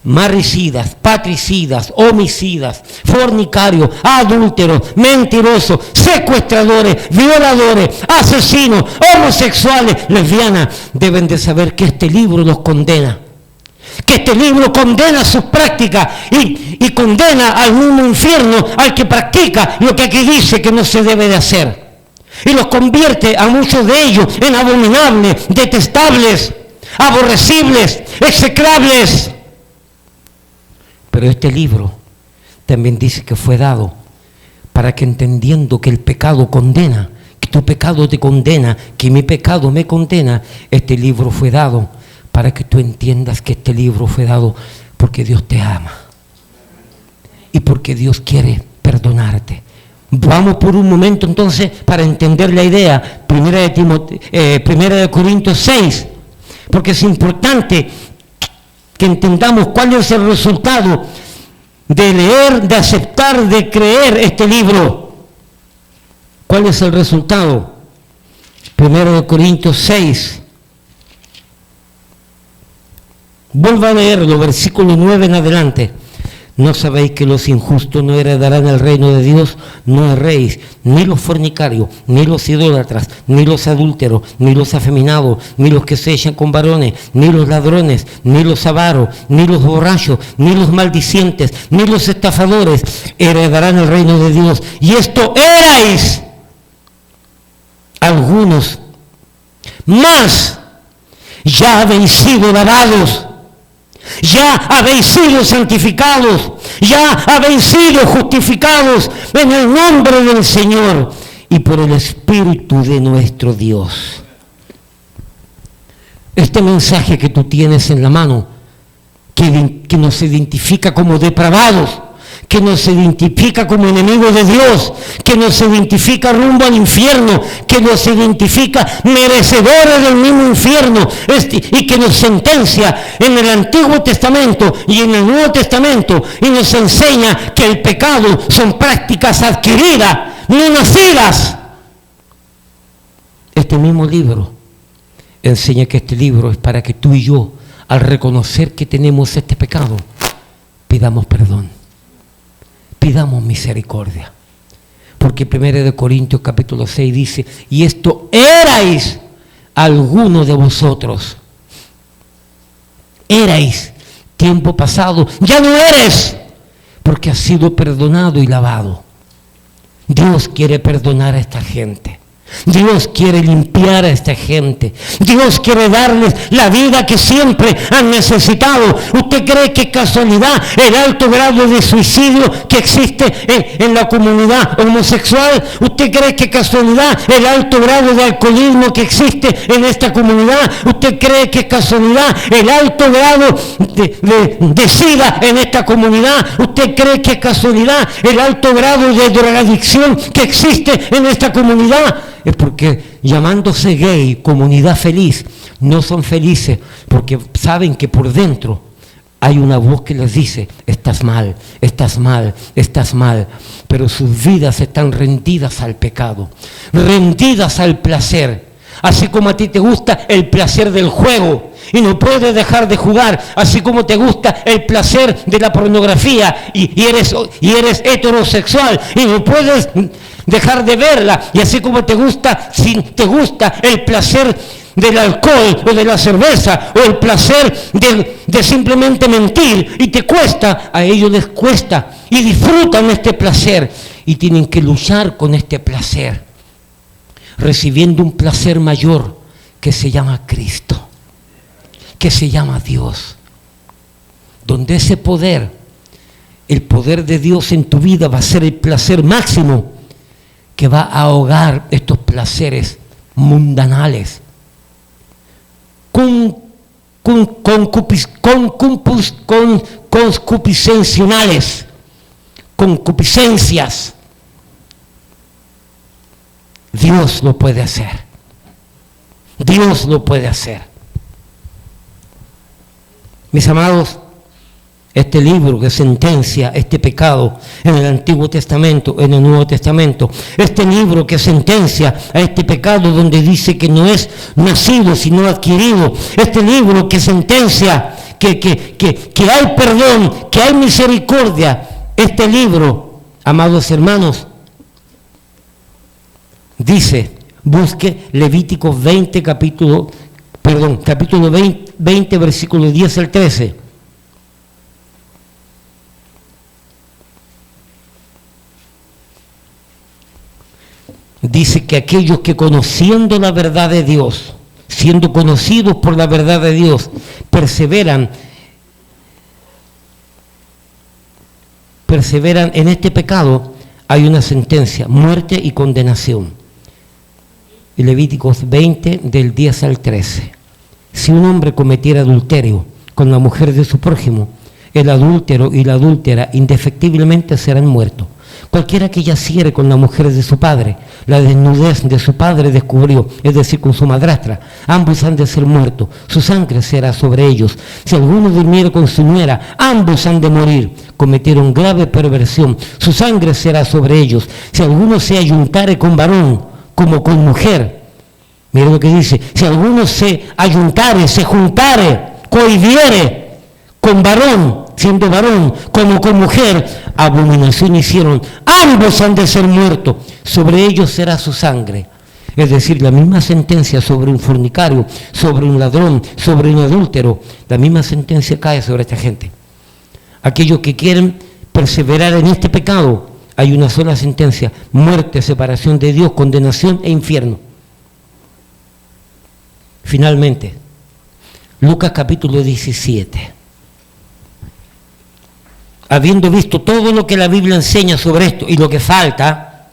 marricidas, patricidas, homicidas, fornicarios, adúlteros, mentirosos, secuestradores, violadores, asesinos, homosexuales, lesbianas, deben de saber que este libro los condena. Que este libro condena sus prácticas y condena al mismo infierno al que practica lo que aquí dice que no se debe de hacer. Y los convierte a muchos de ellos en abominables, detestables, aborrecibles, execrables. Pero este libro también dice que fue dado para que, entendiendo que el pecado condena, que tu pecado te condena, que mi pecado me condena, este libro fue dado para que tú entiendas que este libro fue dado porque Dios te ama y porque Dios quiere perdonarte. Vamos por un momento entonces para entender la idea, 1 de Corintios 6, porque es importante que entendamos cuál es el resultado de leer, de aceptar, de creer este libro. ¿Cuál es el resultado? 1 de Corintios 6. Vuelvo a leerlo, versículo 9 en adelante. ¿No sabéis que los injustos no heredarán el reino de Dios? No erréis, ni los fornicarios, ni los idólatras, ni los adúlteros, ni los afeminados, ni los que se echan con varones, ni los ladrones, ni los avaros, ni los borrachos, ni los maldicientes, ni los estafadores heredarán el reino de Dios. Y esto erais algunos, mas ya habéis sido lavados, Ya habéis sido santificados, ya habéis sido justificados en el nombre del Señor y por el Espíritu de nuestro Dios. Este mensaje que tú tienes en la mano, que nos identifica como depravados, que nos identifica como enemigos de Dios, que nos identifica rumbo al infierno, que nos identifica merecedores del mismo infierno, y que nos sentencia en el Antiguo Testamento y en el Nuevo Testamento, y nos enseña que el pecado son prácticas adquiridas, no nacidas. Este mismo libro enseña que este libro es para que tú y yo, al reconocer que tenemos este pecado, pidamos perdón, pidamos misericordia. Porque 1 Corintios capítulo 6 dice, y esto erais alguno de vosotros. Erais, tiempo pasado, ya no eres, porque has sido perdonado y lavado. Dios quiere perdonar a esta gente. Dios quiere limpiar a esta gente. Dios quiere darles la vida que siempre han necesitado. ¿Usted cree que casualidad el alto grado de suicidio que existe en la comunidad homosexual? ¿Usted cree que casualidad el alto grado de alcoholismo que existe en esta comunidad? ¿Usted cree que casualidad el alto grado de SIDA en esta comunidad? ¿Usted cree que casualidad el alto grado de drogadicción que existe en esta comunidad? Es porque llamándose gay, comunidad feliz, no son felices porque saben que por dentro hay una voz que les dice, estás mal, estás mal, estás mal. Pero sus vidas están rendidas al pecado, rendidas al placer. Así como a ti te gusta el placer del juego y no puedes dejar de jugar, así como te gusta el placer de la pornografía y eres heterosexual y no puedes dejar de verla, y así como te gusta el placer del alcohol o de la cerveza o el placer de simplemente mentir y te cuesta, a ellos les cuesta y disfrutan este placer y tienen que luchar con este placer, recibiendo un placer mayor que se llama Cristo, que se llama Dios, donde ese poder, el poder de Dios en tu vida va a ser el placer máximo que va a ahogar estos placeres mundanales, concupiscenciales, concupiscencias. Dios lo puede hacer. Dios lo puede hacer. Mis amados, este libro que sentencia este pecado en el Antiguo Testamento, en el Nuevo Testamento, este libro que sentencia a este pecado donde dice que no es nacido sino adquirido, este libro que sentencia que hay perdón, que hay misericordia, este libro, amados hermanos, dice, busque Levíticos 20, capítulo 20, versículos 10 al 13. Dice que aquellos que conociendo la verdad de Dios, siendo conocidos por la verdad de Dios, perseveran en este pecado, hay una sentencia, muerte y condenación. Y Levíticos 20, del 10 al 13. Si un hombre cometiera adulterio con la mujer de su prójimo, el adúltero y la adúltera indefectiblemente serán muertos. Cualquiera que yaciere con la mujer de su padre, la desnudez de su padre descubrió, es decir, con su madrastra, ambos han de ser muertos, su sangre será sobre ellos. Si alguno durmiere con su nuera, ambos han de morir, cometieron grave perversión, su sangre será sobre ellos. Si alguno se ayuntare con varón, como con mujer, mira lo que dice, si alguno se ayuntare, se juntare, cohibiere con varón, siendo varón, como con mujer, abominación hicieron, ambos han de ser muertos, sobre ellos será su sangre. Es decir, la misma sentencia sobre un fornicario, sobre un ladrón, sobre un adúltero, la misma sentencia cae sobre esta gente. Aquellos que quieren perseverar en este pecado, hay una sola sentencia, muerte, separación de Dios, condenación e infierno. Finalmente, Lucas capítulo 17. habiendo visto todo lo que la Biblia enseña sobre esto y lo que falta,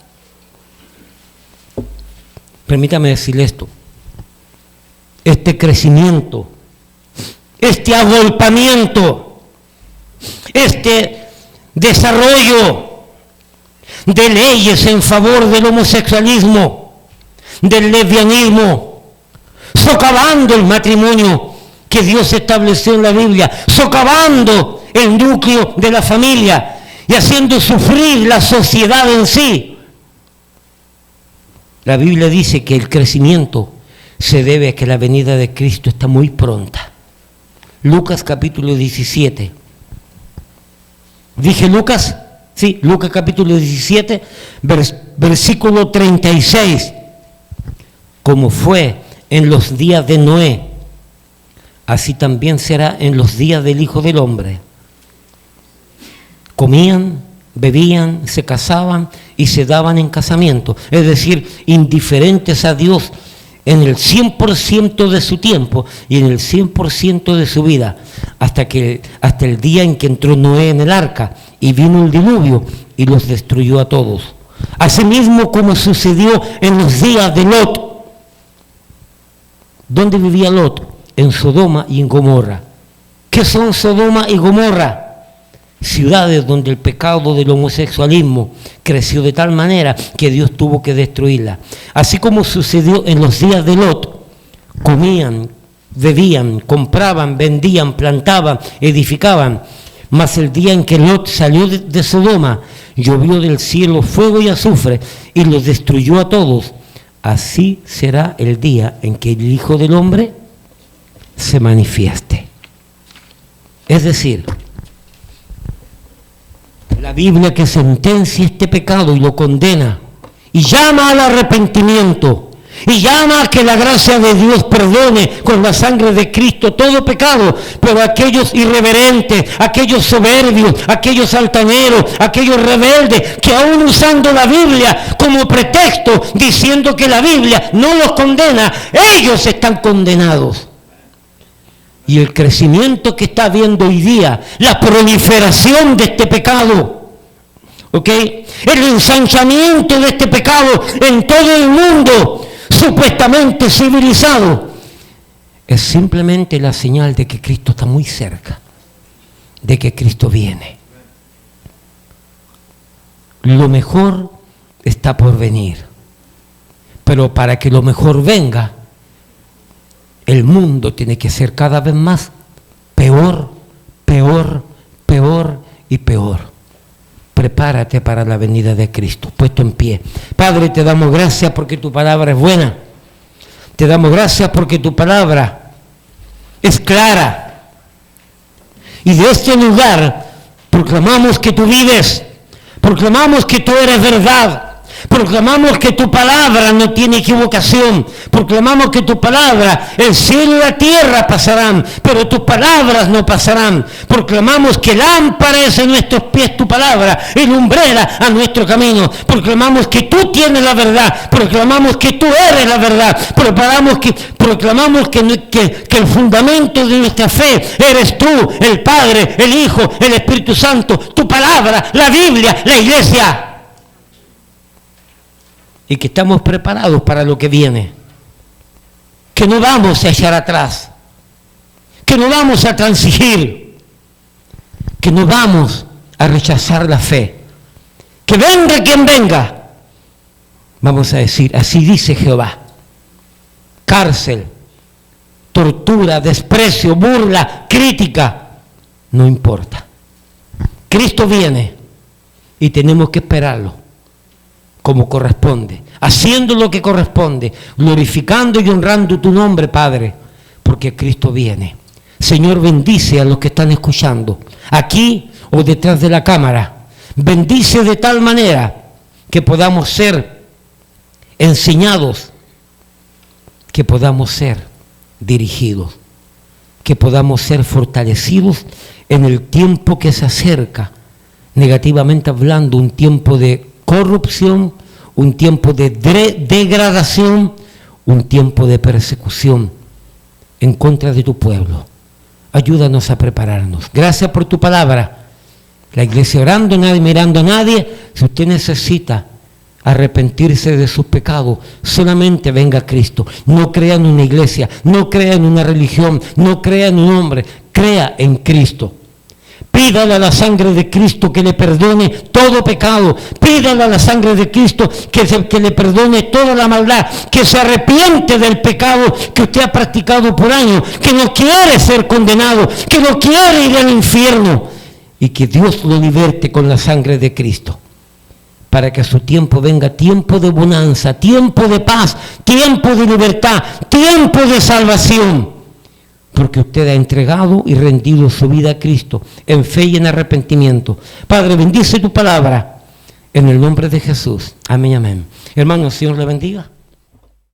permítame decirle esto, este crecimiento, este agolpamiento, este desarrollo de leyes en favor del homosexualismo, del lesbianismo, socavando el matrimonio que Dios estableció en la Biblia, socavando el núcleo de la familia y haciendo sufrir la sociedad en sí. La Biblia dice que el crecimiento se debe a que la venida de Cristo está muy pronta. Lucas capítulo 17. ¿Dije Lucas? Sí, Lucas capítulo 17, versículo 36. Como fue en los días de Noé, así también será en los días del Hijo del Hombre. Comían, bebían, se casaban y se daban en casamiento. Es decir, indiferentes a Dios en el 100% de su tiempo y en el 100% de su vida, hasta el día en que entró Noé en el arca y vino el diluvio y los destruyó a todos. Asimismo como sucedió en los días de Lot. ¿Dónde vivía Lot? En Sodoma y en Gomorra. ¿Qué son Sodoma y Gomorra? Ciudades donde el pecado del homosexualismo creció de tal manera que Dios tuvo que destruirla. Así como sucedió en los días de Lot, comían, bebían, compraban, vendían, plantaban, edificaban. Mas el día en que Lot salió de Sodoma, llovió del cielo fuego y azufre y los destruyó a todos. Así será el día en que el Hijo del Hombre se manifieste. Es decir, la Biblia que sentencia este pecado y lo condena y llama al arrepentimiento y llama a que la gracia de Dios perdone con la sangre de Cristo todo pecado, pero aquellos irreverentes, aquellos soberbios, aquellos altaneros, aquellos rebeldes que aún usando la Biblia como pretexto, diciendo que la Biblia no los condena, ellos están condenados. Y el crecimiento que está habiendo hoy día, la proliferación de este pecado, ¿ok? El ensanchamiento de este pecado en todo el mundo supuestamente civilizado, es simplemente la señal de que Cristo está muy cerca, de que Cristo viene. Lo mejor está por venir, pero para que lo mejor venga, el mundo tiene que ser cada vez más peor, peor, peor y peor. Prepárate para la venida de Cristo. Puesto en pie. Padre, te damos gracias porque tu palabra es buena. Te damos gracias porque tu palabra es clara. Y de este lugar proclamamos que tú vives. Proclamamos que tú eres verdad. Proclamamos que tu palabra no tiene equivocación. Proclamamos que tu palabra, el cielo y la tierra pasarán, pero tus palabras no pasarán. Proclamamos que lámpara es en nuestros pies tu palabra y lumbrera a nuestro camino. Proclamamos que tú tienes la verdad. Proclamamos que tú eres la verdad. Proclamamos que el fundamento de nuestra fe eres tú, el Padre, el Hijo, el Espíritu Santo, tu palabra, la Biblia, la iglesia. Y que estamos preparados para lo que viene, que no vamos a echar atrás, que no vamos a transigir, que no vamos a rechazar la fe, que venga quien venga, vamos a decir, así dice Jehová. Cárcel, tortura, desprecio, burla, crítica, no importa. Cristo viene y tenemos que esperarlo como corresponde, haciendo lo que corresponde, glorificando y honrando tu nombre, Padre, porque Cristo viene. Señor, bendice a los que están escuchando, aquí o detrás de la cámara. Bendice de tal manera que podamos ser enseñados, que podamos ser dirigidos, que podamos ser fortalecidos en el tiempo que se acerca, negativamente hablando, un tiempo de corrupción, un tiempo de degradación, un tiempo de persecución en contra de tu pueblo. Ayúdanos a prepararnos. Gracias por tu palabra. La iglesia orando, nadie mirando a nadie. Si usted necesita arrepentirse de sus pecados, solamente venga a Cristo. No crea en una iglesia, no crea en una religión, no crea en un hombre, crea en Cristo. Pídale a la sangre de Cristo que le perdone todo pecado. Pídale a la sangre de Cristo que le perdone toda la maldad, que se arrepiente del pecado que usted ha practicado por años, que no quiere ser condenado, que no quiere ir al infierno, y que Dios lo liberte con la sangre de Cristo, para que a su tiempo venga tiempo de bonanza, tiempo de paz, tiempo de libertad, tiempo de salvación. Porque usted ha entregado y rendido su vida a Cristo en fe y en arrepentimiento. Padre, bendice tu palabra en el nombre de Jesús. Amén, amén. Hermanos, Señor le bendiga.